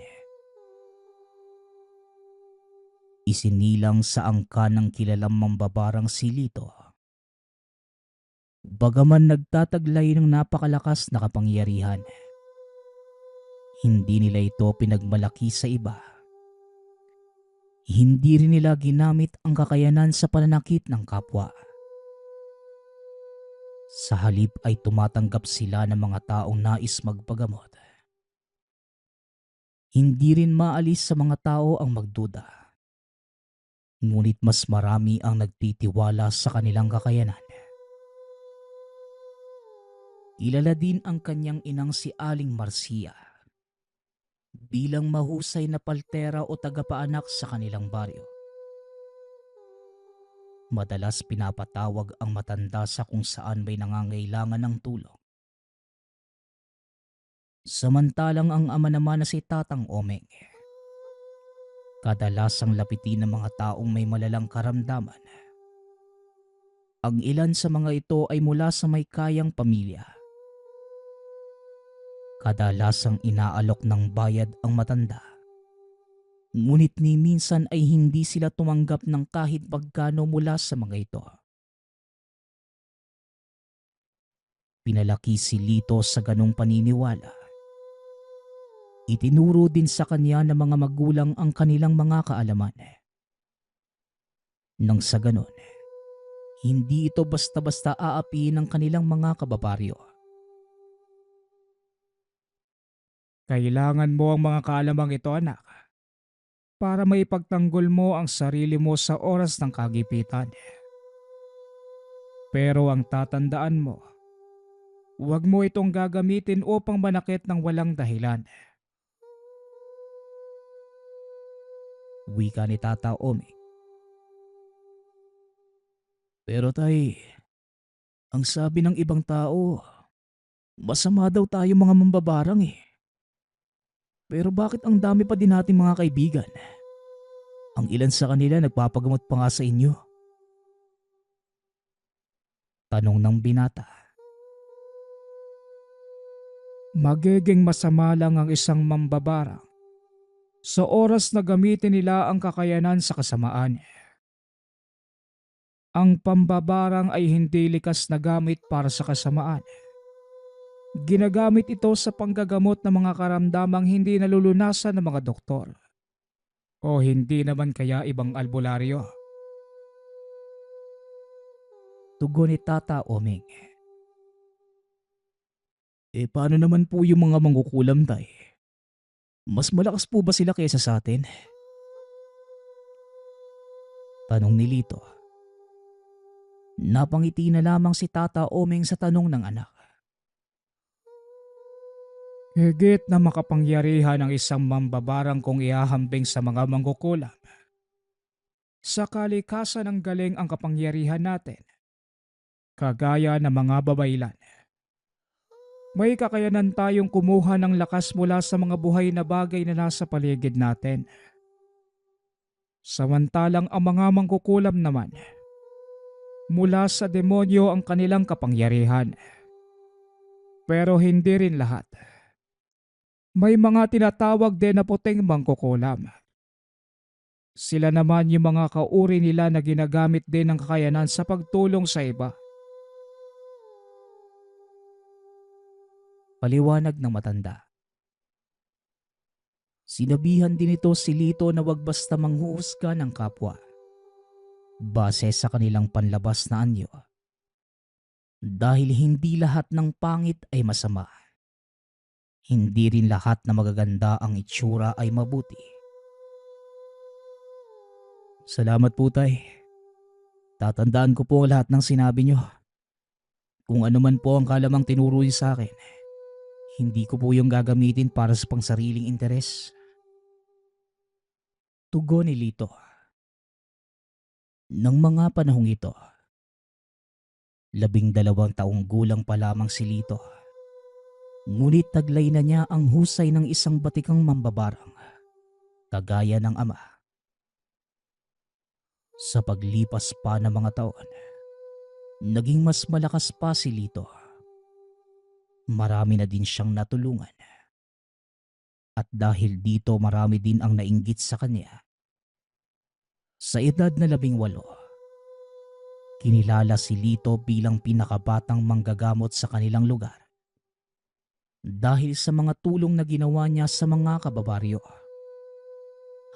Isinilang sa angka ng kilalang mambabarang si Lito. Bagaman nagtataglay ng napakalakas na kapangyarihan, hindi nila ito pinagmalaki sa iba. Hindi rin nila ginamit ang kakayanan sa pananakit ng kapwa. Sa halip ay tumatanggap sila ng mga taong nais magpagamot. Hindi rin maalis sa mga tao ang magduda. Ngunit mas marami ang nagtitiwala sa kanilang kakayanan. Kilala din ang kanyang inang si Aling Marcia bilang mahusay na paltera o tagapaanak sa kanilang baryo. Madalas pinapatawag ang matanda sa kung saan may nangangailangan ng tulong. Samantalang ang ama naman na si Tatang Omeng, kadalasang lapitin ng mga taong may malalang karamdaman. Ang ilan sa mga ito ay mula sa may kayang pamilya. Kadalasang inaalok ng bayad ang matanda. Ngunit ni minsan ay hindi sila tumanggap ng kahit pagkano mula sa mga ito. Pinalaki si Lito sa ganong paniniwala. Itinuro din sa kanya ng mga magulang ang kanilang mga kaalaman. Nang sa ganon, hindi ito basta-basta aapiin ng kanilang mga kababaryo. Kailangan mo ang mga kaalamang ito, anak, para maipagtanggol mo ang sarili mo sa oras ng kagipitan. Pero ang tatandaan mo, huwag mo itong gagamitin upang manakit ng walang dahilan. Wika ni Tata Omeng. Pero tay, ang sabi ng ibang tao, masama daw tayo mga mambabarang eh. Pero bakit ang dami pa din nating mga kaibigan? Ang ilan sa kanila nagpapagamot pa nga sa inyo. Tanong ng binata. Magiging masama lang ang isang mambabarang sa oras na gamitin nila ang kakayanan sa kasamaan. Ang pambabarang ay hindi likas na gamit para sa kasamaan. Ginagamit ito sa panggagamot ng mga karamdamang hindi nalulunasan ng mga doktor. O hindi naman kaya ibang albularyo. Tugon ni Tata Oming. Paano naman po yung mga mangkukulam, tay? Mas malakas po ba sila kaysa sa atin? Tanong ni Lito. Napangiti na lamang si Tata Oming sa tanong ng anak. Higit na makapangyarihan ang isang mambabarang kung ihahambing sa mga mangkukulam. Sa kalikasan ng galing ang kapangyarihan natin, kagaya ng mga babaylan. May kakayanan tayong kumuha ng lakas mula sa mga buhay na bagay na nasa paligid natin. Samantalang ang mga mangkukulam naman, mula sa demonyo ang kanilang kapangyarihan. Pero hindi rin lahat. May mga tinatawag din na puting mangkukulam. Sila naman yung mga kauri nila na ginagamit din ng kakayanan sa pagtulong sa iba. Paliwanag ng matanda. Sinabihan din ito si Lito na wag basta manghuhusga ng kapwa base sa kanilang panlabas na anyo. Dahil hindi lahat ng pangit ay masama. Hindi rin lahat na magaganda ang itsura ay mabuti. Salamat po, tay. Tatandaan ko po lahat ng sinabi nyo. Kung ano man po ang kalamang tinuro niyo sa akin, hindi ko po yung gagamitin para sa pangsariling interes. Tugon ni Lito. Nang mga panahong ito, 12 taong gulang pa lamang si Lito. Ngunit taglay na niya ang husay ng isang batikang mambabarang, kagaya ng ama. Sa paglipas pa ng mga taon, naging mas malakas pa si Lito. Marami na din siyang natulungan. At dahil dito marami din ang nainggit sa kanya. Sa edad na 18, kinilala si Lito bilang pinakabatang manggagamot sa kanilang lugar. Dahil sa mga tulong na ginawa niya sa mga kababaryo.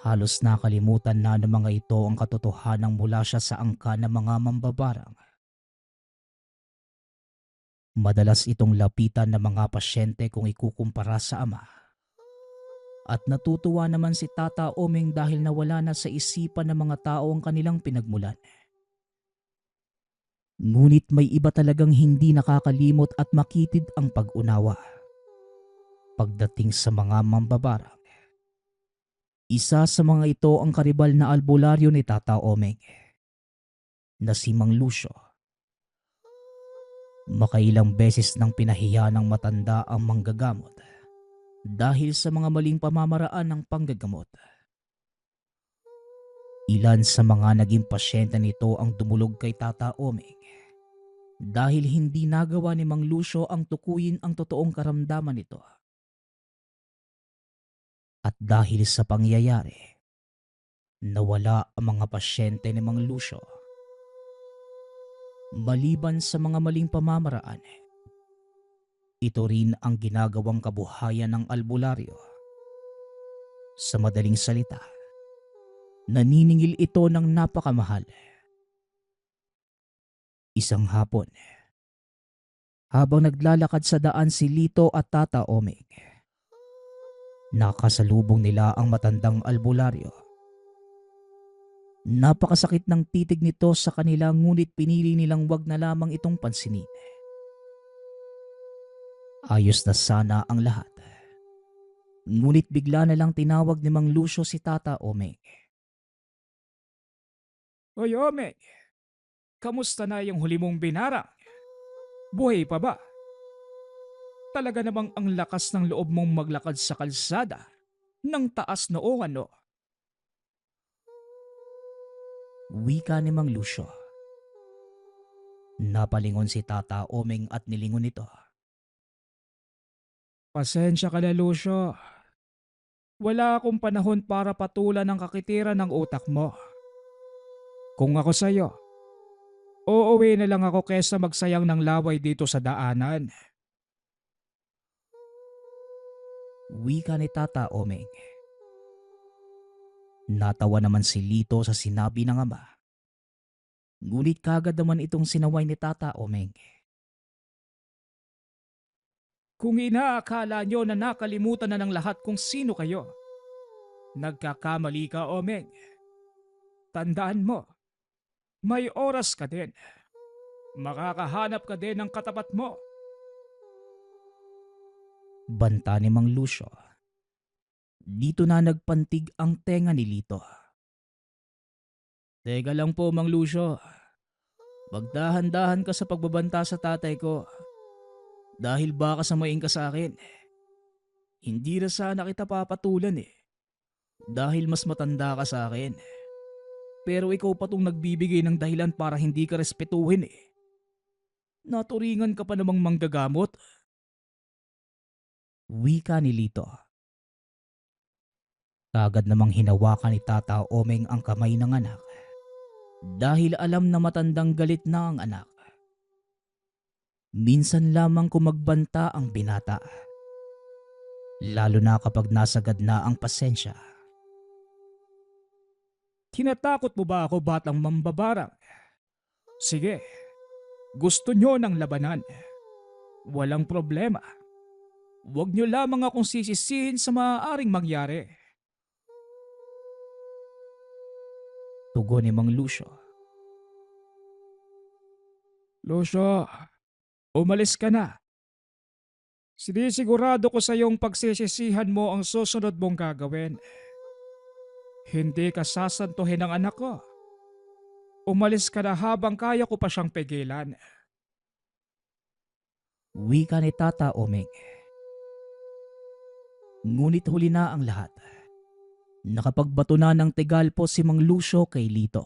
Halos nakalimutan na ng mga ito ang katotohanan mula siya sa angka ng mga mambabarang. Madalas itong lapitan ng mga pasyente kung ikukumpara sa ama. At natutuwa naman si Tata Oming dahil nawala na sa isipan ng mga tao ang kanilang pinagmulan. Ngunit may iba talagang hindi nakakalimot at makitid ang pag-unawa. Pagdating sa mga mambabarang. Isa sa mga ito ang karibal na albularyo ni Tata Oming, na si Mang Lucio. Makailang beses nang pinahiya ng matanda ang manggagamot dahil sa mga maling pamamaraan ng panggagamot. Ilan sa mga naging pasyente nito ang dumulog kay Tata Oming dahil hindi nagawa ni Mang Lucio ang tukuyin ang totoong karamdaman nito. At dahil sa pangyayari, nawala ang mga pasyente ni Mang Lucio. Maliban sa mga maling pamamaraan, ito rin ang ginagawang kabuhayan ng albularyo. Sa madaling salita, naniningil ito ng napakamahal. Isang hapon, habang naglalakad sa daan si Lito at Tata Oming, nakasalubong nila ang matandang albularyo. Napakasakit ng titig nito sa kanila ngunit pinili nilang wag na lamang itong pansinin. Ayos na sana ang lahat. Ngunit bigla na lang tinawag ni Mang Lucio si Tata Oming. Oy Oming, kamusta na yung huli mong binarang? Buhay pa ba? Talaga namang ang lakas ng loob mong maglakad sa kalsada ng taas noo ano? Wika ni Mang Lucio. Napalingon si Tata Omeng at nilingon nito. Pasensya ka na, Lucio. Wala akong panahon para patulan ang kakitiran ng utak mo. Kung ako sa'yo, uuwi na lang ako kesa magsayang ng laway dito sa daanan. Wika ni Tata Omeng. Natawa naman si Lito sa sinabi ng ama. Ngunit kagad naman itong sinaway ni Tata Omeng. Kung inaakala nyo na nakalimutan na ng lahat kung sino kayo, nagkakamali ka, Omeng. Tandaan mo, may oras ka din. Makakahanap ka din ng katapat mo. Banta ni Mang Lucio. Dito na nagpantig ang tenga ni Lito. Teka lang po, Mang Lucio. Magdahan-dahan ka sa pagbabanta sa tatay ko. Dahil baka samain ka sa akin. Hindi na sana kita papatulan eh. Dahil mas matanda ka sa akin. Pero ikaw pa tong nagbibigay ng dahilan para hindi ka respetuhin eh. Naturingan ka pa namang manggagamot. Wika ni Lito. Kagad namang hinawakan ni Tata Omeng ang kamay ng anak. Dahil alam na matandang galit na ang anak. Minsan lamang kumagbanta ang binata. Lalo na kapag nasagad na ang pasensya. Tinatakot mo ba ako, batang mambabarang? Sige, gusto nyo ng labanan. Walang problema. Huwag nyo lamang akong sisisihin sa maaaring mangyari. Tugon ni Mang Lucio. Lucio, umalis ka na. Sinisigurado ko sa iyong pagsisisihan mo ang susunod mong gagawin. Hindi ka sasantuhin ng anak ko. Umalis ka na habang kaya ko pa siyang pigilan. Wika ni Tata Omeng. Ngunit huli na ang lahat. Nakapagbato na ng tigalpo si Mang Lucio kay Lito.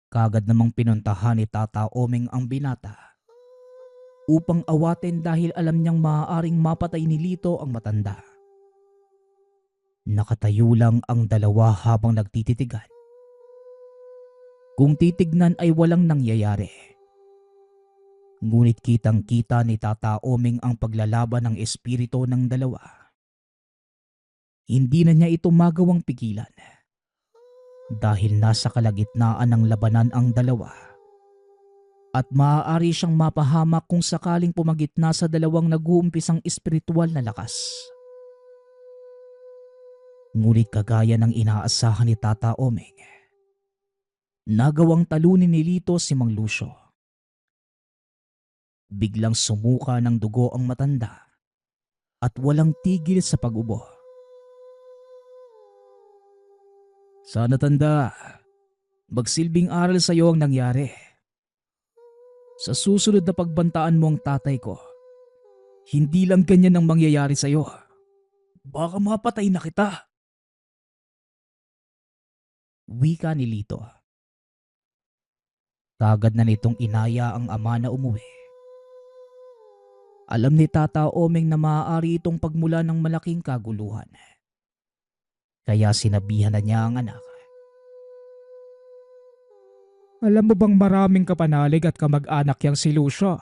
Kagad namang pinuntahan ni Tata Omeng ang binata upang awatin dahil alam niyang maaaring mapatay ni Lito ang matanda. Nakatayo lang ang dalawa habang nagtititigan. Kung titignan ay walang nangyayari. Ngunit kitang-kita ni Tata Omeng ang paglalaban ng espiritu ng dalawa. Hindi na niya ito magawang pigilan dahil nasa kalagitnaan ng labanan ang dalawa at maaari siyang mapahamak kung sakaling pumagitna sa dalawang nag-uumpisang espiritual na lakas. Ngunit kagaya ng inaasahan ni Tata Omeng, nagawang talunin ni Lito si Mang Lucio. Biglang sumuka ng dugo ang matanda at walang tigil sa pag-ubo. Sana tanda, magsilbing aral sa iyo ang nangyari. Sa susunod na pagbantaan mo ang tatay ko, hindi lang ganyan ang mangyayari sa iyo. Baka mapatay na kita. Wika ni Lito. Kagad na nitong inaya ang ama na umuwi. Alam ni Tata Omeng na maaari itong pagmula ng malaking kaguluhan. Kaya sinabihan na niya ang anak. Alam mo bang maraming kapanalig at kamag-anak yang si Lucio?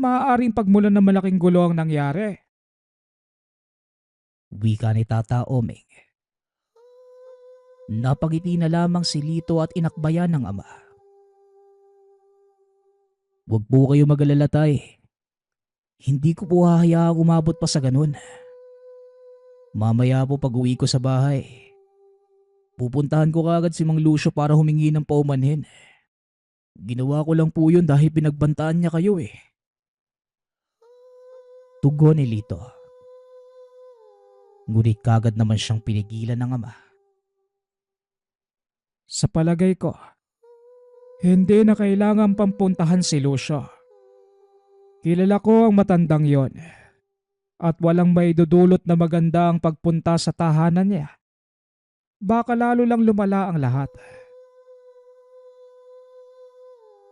Maaaring pagmulan ng malaking gulo ang nangyari. Wika ni Tata Omeng. Napagiti na lamang si Lito at inakbayan ng ama. Huwag po kayo mag-alala, tay. Hindi ko po hahayaang umabot pa sa ganun. Mamaya po pag uwi ko sa bahay, pupuntahan ko kagad si Mang Lucio para humingi ng paumanhin. Ginawa ko lang po yun dahil pinagbantaan niya kayo eh. Tugon ni Lito. Ngunit kagad naman siyang pinigilan ng ama. Sa palagay ko, hindi na kailangan pampuntahan si Lucio. Kilala ko ang matandang yon. At walang maidudulot na maganda ang pagpunta sa tahanan niya. baka lalo lang lumala ang lahat.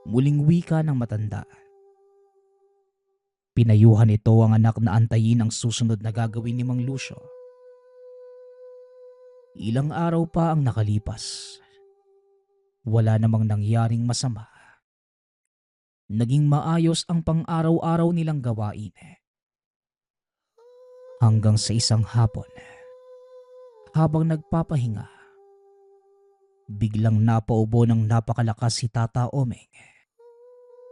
Muling wika ng matanda. Pinayuhan ito ang anak na antayin ang susunod na gagawin ni Mang Lucio. Ilang araw pa ang nakalipas. Wala namang nangyaring masama. Naging maayos ang pang-araw-araw nilang gawain. Hanggang sa isang hapon, habang nagpapahinga, biglang napaubo ng napakalakas si Tata Omeng.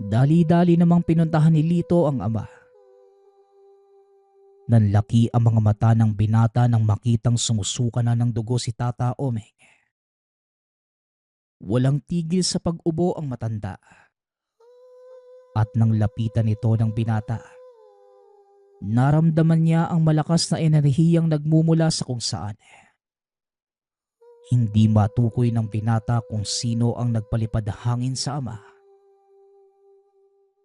Dali-dali namang pinuntahan ni Lito ang ama. Nanlaki ang mga mata ng binata nang makitang sumusuka na ng dugo si Tata Omeng. Walang tigil sa pag-ubo ang matanda. At nang lapitan ito ng binata, naramdaman niya ang malakas na enerhiyang nagmumula sa kung saan. Hindi matukoy ng binata kung sino ang nagpalipad hangin sa ama.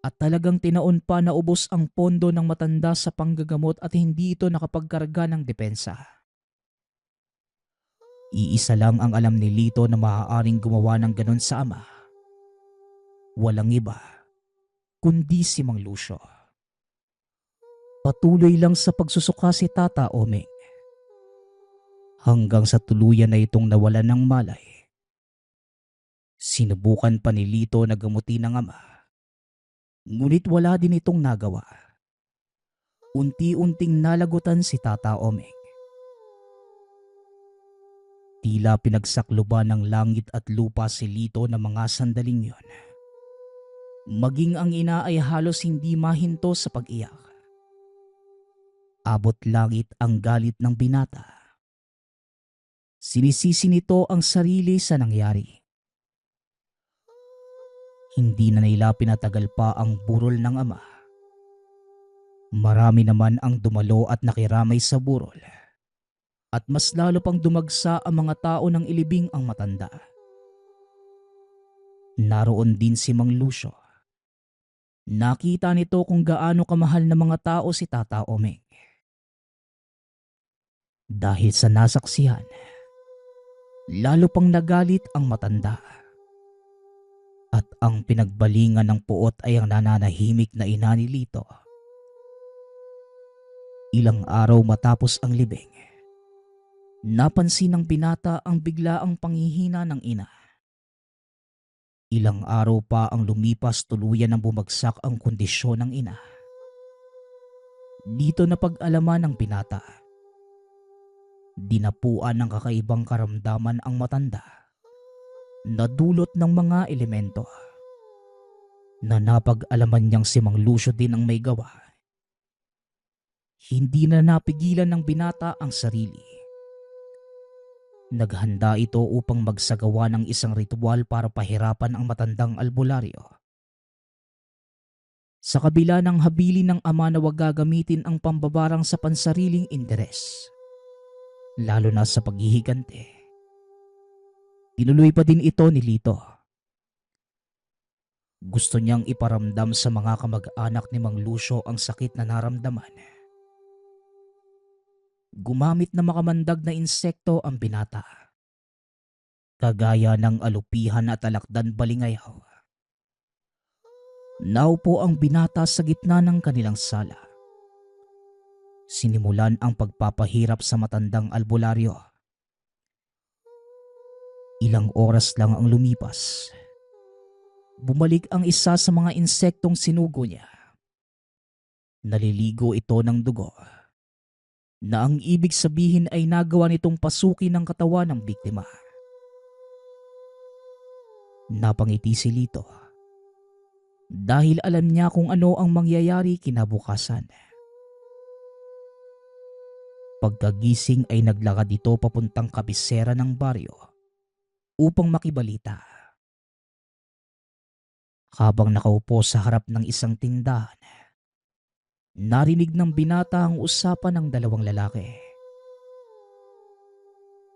At talagang tinaon pa na ubos ang pondo ng matanda sa panggagamot at hindi ito nakapagkarga ng depensa. Iisa lang ang alam ni Lito na maaaring gumawa ng ganon sa ama. Walang iba, kundi si Mang Lucio. Patuloy lang sa pagsusuka si Tata Omeng. Hanggang sa tuluyan na itong nawalan ng malay. Sinubukan pa ni Lito na gamutin ang ama. Ngunit wala din itong nagawa. Unti-unting nalagutan si Tata Omeng. Tila pinagsakluban ng langit at lupa si Lito ng mga sandaling yon. Maging ang ina ay halos hindi mahinto sa pag-iyak. Abot langit ang galit ng binata. Sinisisi nito ang sarili sa nangyari. Hindi na nila pinatagal pa ang burol ng ama. Marami naman ang dumalo at nakiramay sa burol. At mas lalo pang dumagsa ang mga tao ng ilibing ang matanda. Naroon din si Mang Lucio. Nakita nito kung gaano kamahal ng mga tao si Tata Omeng. Dahil sa nasaksihan, lalo pang nagalit ang matanda. At ang pinagbalingan ng puot ay ang nananahimik na ina ni Lito. Ilang araw matapos ang libing, napansin ng binata ang biglaang panghihina ng ina. Ilang araw pa ang lumipas, tuluyan ng bumagsak ang kondisyon ng ina. Dito napag-alaman ng binata. Dinapuan ng kakaibang karamdaman ang matanda. Nadulot ng mga elemento na napag-alaman niyang si Mang Lucio din ang may gawa. Hindi na napigilan ng binata ang sarili. Naghanda ito upang magsagawa ng isang ritual para pahirapan ang matandang albularyo. Sa kabila ng habilin ng ama na wag gagamitin ang pambabarang sa pansariling interes, lalo na sa paghihigante, tinuloy pa din ito ni Lito. Gusto niyang iparamdam sa mga kamag-anak ni Mang Lucio ang sakit na naramdaman. Gumamit na makamandag na insekto ang binata, kagaya ng alupihan at alakdan balingayaw. Naupo ang binata sa gitna ng kanilang sala. Sinimulan ang pagpapahirap sa matandang albularyo. Ilang oras lang ang lumipas. Bumalik ang isa sa mga insektong sinugo niya. Naliligo ito ng dugo, na ang ibig sabihin ay nagawa nitong pasukin ng katawan ng biktima. Napangiti si Lito dahil alam niya kung ano ang mangyayari kinabukasan. Pagkagising ay naglakad ito papuntang kabisera ng baryo upang makibalita. Habang nakaupo sa harap ng isang tindahan, narinig ng binata ang usapan ng dalawang lalaki.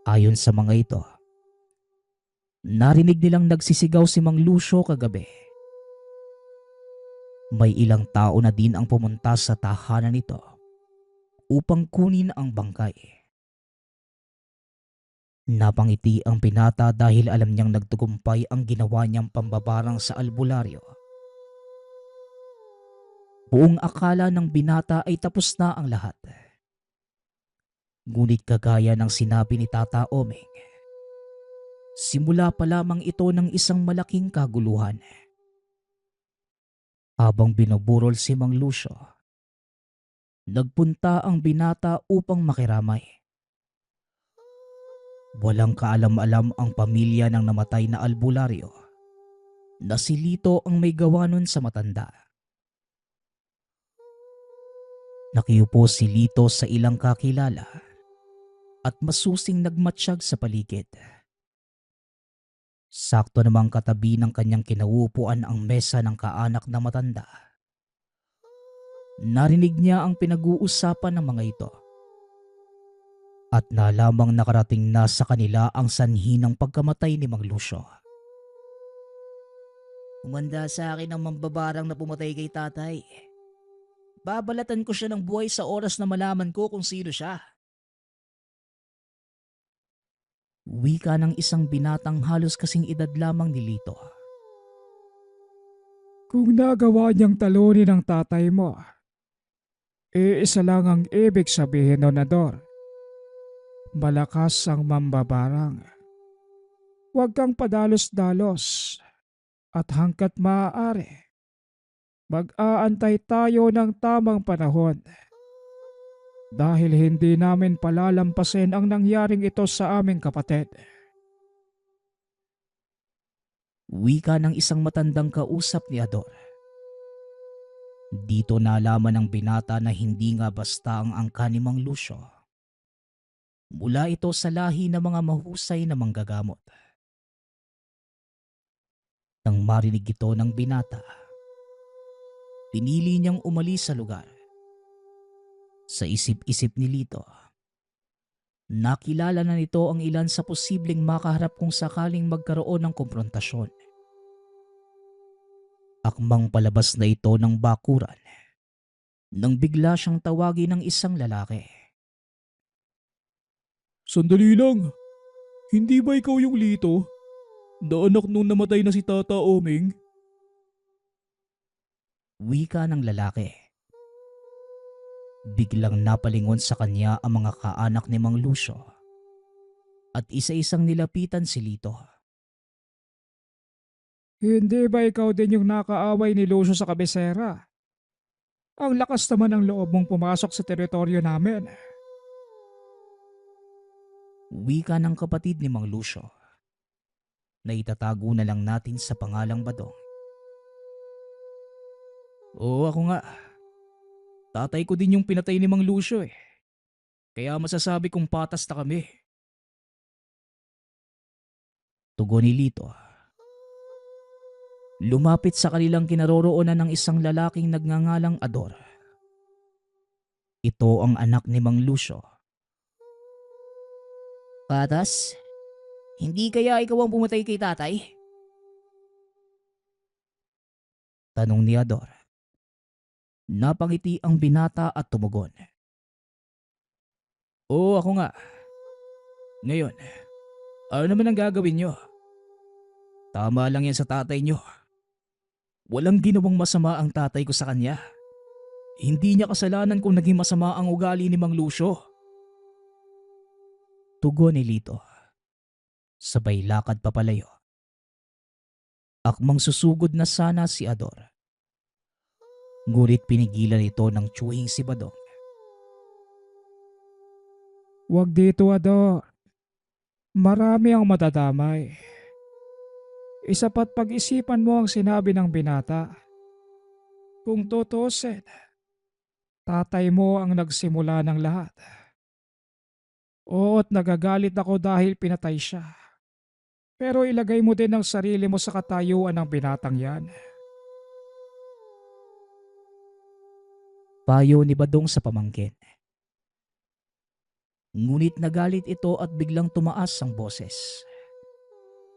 Ayon sa mga ito, narinig nilang nagsisigaw si Mang Lucio kagabi. May ilang tao na din ang pumunta sa tahanan nito upang kunin ang bangkay. Napangiti ang binata dahil alam niyang nagtagumpay ang ginawa niyang pambabarang sa albularyo. Buong akala ng binata ay tapos na ang lahat. Ngunit kagaya ng sinabi ni Tata Omeng, simula pa lamang ito ng isang malaking kaguluhan. Habang binuburol si Mang Lucio, nagpunta ang binata upang makiramay. Walang kaalam-alam ang pamilya ng namatay na albularyo na si Lito ang may gawa nun sa matanda. Nakiupo si Lito sa ilang kakilala at masusing nagmatsyag sa paligid. Sakto namang katabi ng kanyang kinauupuan ang mesa ng kaanak na matanda. Narinig niya ang pinag-uusapan ng mga ito. At nalamang nakarating na sa kanila ang sanhi ng pagkamatay ni Mang Lucio. Umanda sa akin ang mambabarang na pumatay kay tatay. Babalatan ko siya ng buhay sa oras na malaman ko kung sino siya. Wika ng isang binatang halos kasing edad lamang ni Lito. Kung nagawa niyang talunin ang tatay mo, isa lang ang ibig sabihin nun, Ador. Malakas ang mambabarang. Huwag kang padalos-dalos at hanggat maaari, mag-aantay tayo ng tamang panahon dahil hindi namin palalampasin ang nangyaring ito sa aming kapatid. Wika ng isang matandang kausap ni Ador. Dito nalaman ng binata na hindi nga basta ang angka ni Mang Lucio. Mula ito sa lahi ng mga mahusay na manggagamot. Nang marinig ito ng binata, pinili niyang umalis sa lugar. Sa isip-isip ni Lito, nakilala na nito ang ilan sa posibleng makaharap kung sakaling magkaroon ng komprontasyon. Akmang palabas na ito ng bakuran nang bigla siyang tawagin ng isang lalaki. Sandali lang, hindi ba ikaw yung Lito? Na anak nung namatay na si Tata Omeng? Wika ng lalaki. Biglang napalingon sa kanya ang mga kaanak ni Mang Lucio at isa-isang nilapitan si Lito. Hindi ba ikaw din yung nakaaway ni Lucio sa kabisera? Ang lakas naman ng loob mong pumasok sa teritoryo namin. Wika ng kapatid ni Mang Lucio na itatago na lang natin sa pangalang Badong. Oo, ako nga. Tatay ko din yung pinatay ni Mang Lucio eh. Kaya masasabi kong patas na kami. Tugon ni Lito. Lumapit sa kanilang kinaroroonan ng isang lalaking nagngangalang Ador. Ito ang anak ni Mang Lucio. Patas? Hindi kaya ikaw ang pumatay kay tatay? Tanong ni Ador. Napangiti ang binata at tumugon. Oo, ako nga. Ngayon, ano naman ang gagawin nyo? Tama lang yan sa tatay nyo. Walang ginawang masama ang tatay ko sa kanya. Hindi niya kasalanan kung naging masama ang ugali ni Mang Lucio. Tugon ni Lito. Sabay lakad papalayo. Akmang susugod na sana si Ador. Ngunit pinigilan ito ng tsuhing si Badong. Huwag dito, Ador. Marami ang matadamay. Isapat pag-isipan mo ang sinabi ng binata. Kung tutusin, tatay mo ang nagsimula ng lahat. Oo't nagagalit ako dahil pinatay siya. Pero ilagay mo din ang sarili mo sa katayuan ng binatang yan. Payo ni Badong sa pamangkin. Ngunit nagalit ito at biglang tumaas ang boses.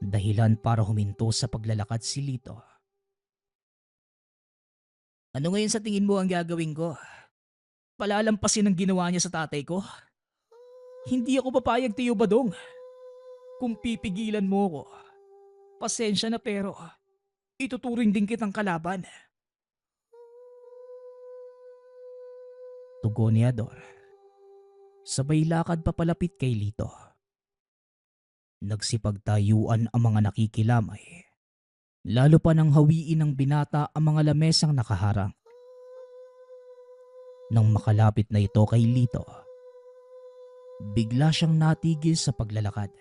Dahilan para huminto sa paglalakad si Lito. Ano ngayon sa tingin mo ang gagawin ko? Palalampasin ang ginawa niya sa tatay ko? Hindi ako papayag, Tiyo Badong. Kung pipigilan mo ko, pasensya na pero ituturing din kitang kalaban. Tugon ni Ador. Sabay lakad papalapit kay Lito. Nagsipagtayuan ang mga nakikilamay. Lalo pa nang hawiin ng binata ang mga lamesang nakaharang. Nang makalapit na ito kay Lito, bigla siyang natigil sa paglalakad.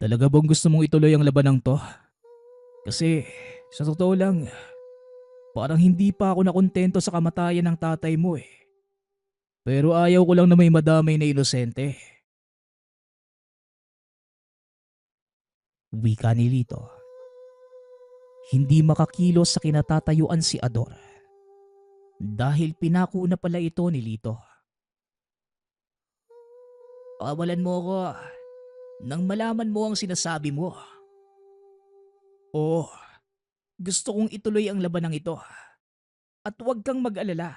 Talaga bang gusto mong ituloy ang labanang to? Kasi sa totoo lang, parang hindi pa ako nakontento sa kamatayan ng tatay mo eh. Pero ayaw ko lang na may madamay na inosente. Wika ni Lito. Hindi makakilos sa kinatatayuan si Ador. Dahil pinako na pala ito ni Lito. Pakawalan mo ako nang malaman mo ang sinasabi mo. Oo, gusto kong ituloy ang labanang ito. At huwag kang mag-alala.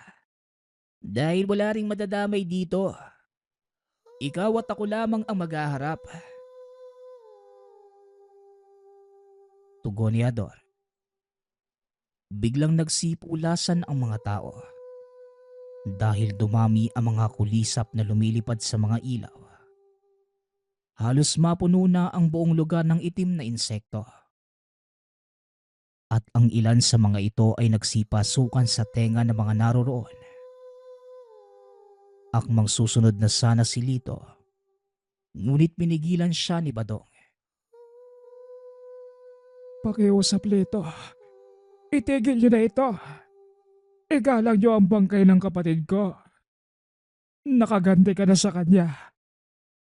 Dahil wala ring madadamay dito. Ikaw at ako lamang ang maghaharap. Tugon ni Ador. Biglang nagsipulasan ang mga tao. Dahil dumami ang mga kulisap na lumilipad sa mga ilaw. Halos mapuno na ang buong lugar ng itim na insekto. At ang ilan sa mga ito ay nagsipasukan sa tenga ng mga naroroon. Akmang susunod na sana si Lito, ngunit pinigilan siya ni Badong. Pakiusap, Lito. Itigil niyo na ito. Igalang niyo ang bangkay ng kapatid ko. Nakaganti ka na sa kanya.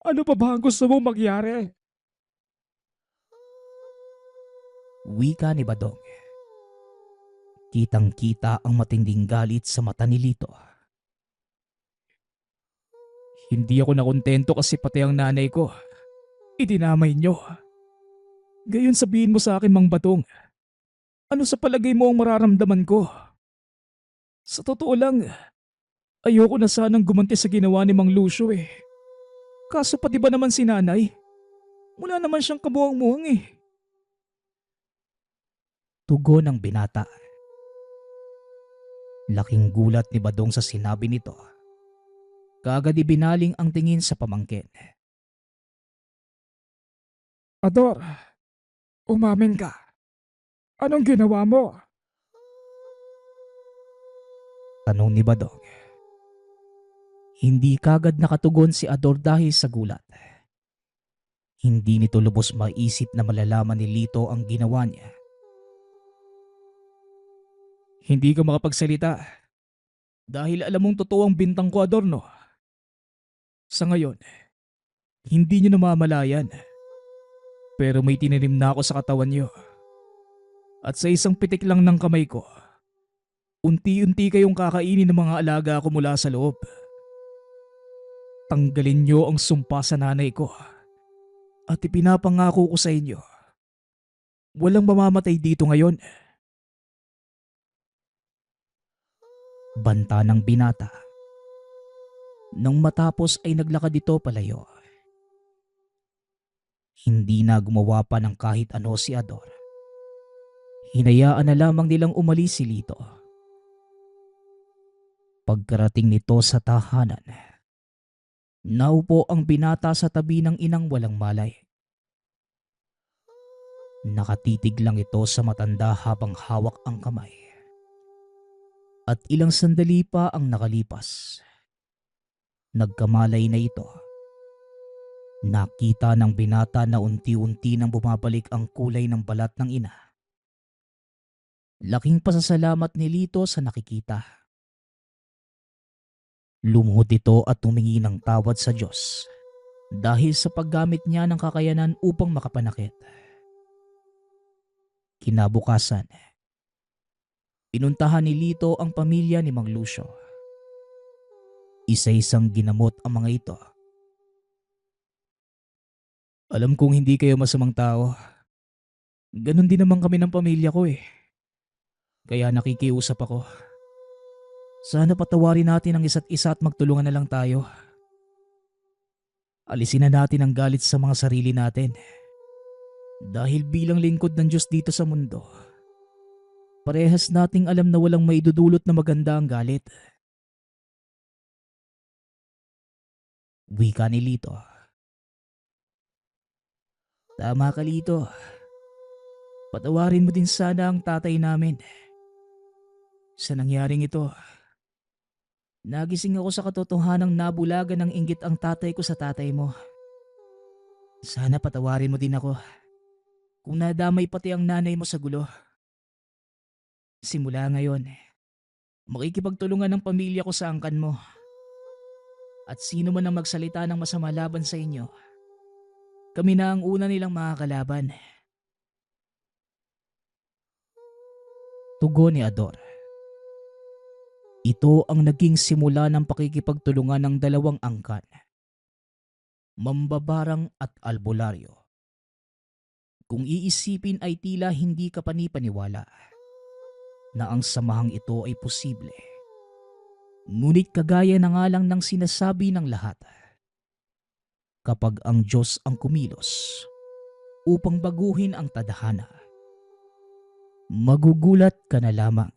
Ano pa ba ang gusto mong magyari? Wika ni Badong. Kitang-kita ang matinding galit sa mata ni Lito. Hindi ako nakontento kasi pati ang nanay ko. Idinamay niyo. Gayon sabihin mo sa akin, Mang Batong. Ano sa palagay mo ang mararamdaman ko? Sa totoo lang, ayoko na sanang gumanti sa ginawa ni Mang Lucio eh. Kaso pati ba naman si nanay? Wala naman siyang kabuhang-muhang eh. Tugon ng binata. Laking gulat ni Badong sa sinabi nito. Kaagad ibinaling ang tingin sa pamangkin. Ador, umamin ka. Anong ginawa mo? Tanong ni Badong. Hindi kagad nakatugon si Ador dahil sa gulat. Hindi nito lubos maisip na malalaman ni Lito ang ginawa niya. Hindi ka makapagsalita dahil alam mong totoo ang bintang ko, Ador, no? Sa ngayon, hindi niyo namamalayan. Pero may tininim na ako sa katawan niyo. At sa isang pitik lang ng kamay ko, unti-unti kayong kakainin ng mga alaga ko mula sa loob. Tanggalin niyo ang sumpa sa nanay ko. At ipinapangako ko sa inyo, walang mamamatay dito ngayon. Banta ng binata. Nang matapos ay naglakad ito palayo. Hindi na gumawa pa ng kahit ano si Ador. Hinayaan na lamang nilang umalis si Lito. Pagkarating nito sa tahanan, naupo ang binata sa tabi ng inang walang malay. Nakatitig lang ito sa matanda habang hawak ang kamay. At ilang sandali pa ang nakalipas. Nagkamalay na ito. Nakita ng binata na unti-unti nang bumabalik ang kulay ng balat ng ina. Laking pasasalamat ni Lito sa nakikita. Lumuhod ito at humingi ng tawad sa Diyos dahil sa paggamit niya ng kakayanan upang makapanakit. Kinabukasan, pinuntahan ni Lito ang pamilya ni Mang Lucio. Isa-isang ginamot ang mga ito. Alam kong hindi kayo masamang tao. Ganon din naman kami ng pamilya ko eh. Kaya nakikiusap ako. Sana patawarin natin ang isa't isa at magtulungan na lang tayo. Alisin na natin ang galit sa mga sarili natin. Dahil bilang lingkod ng Diyos dito sa mundo, parehas nating alam na walang maidudulot na maganda ang galit. Wika ni Lito. Tama ka, Lito. Patawarin mo din sana ang tatay namin. Sa nangyaring ito, nagising ako sa katotohanang nabulagan ng inggit ang tatay ko sa tatay mo. Sana patawarin mo din ako kung nadamay pati ang nanay mo sa gulo. Simula ngayon, makikipagtulungan ng pamilya ko sa angkan mo. At sino man ang magsalita ng masama laban sa inyo, kami na ang una nilang makakalaban. Tugon ni Ador. Ito ang naging simula ng pakikipagtulungan ng dalawang angkan, Mambabarang at Albularyo. Kung iisipin ay tila hindi ka panipaniwala na ang samahang ito ay posible. Ngunit kagaya na nga lang ng sinasabi ng lahat, kapag ang Diyos ang kumilos upang baguhin ang tadhana, magugulat ka na lamang.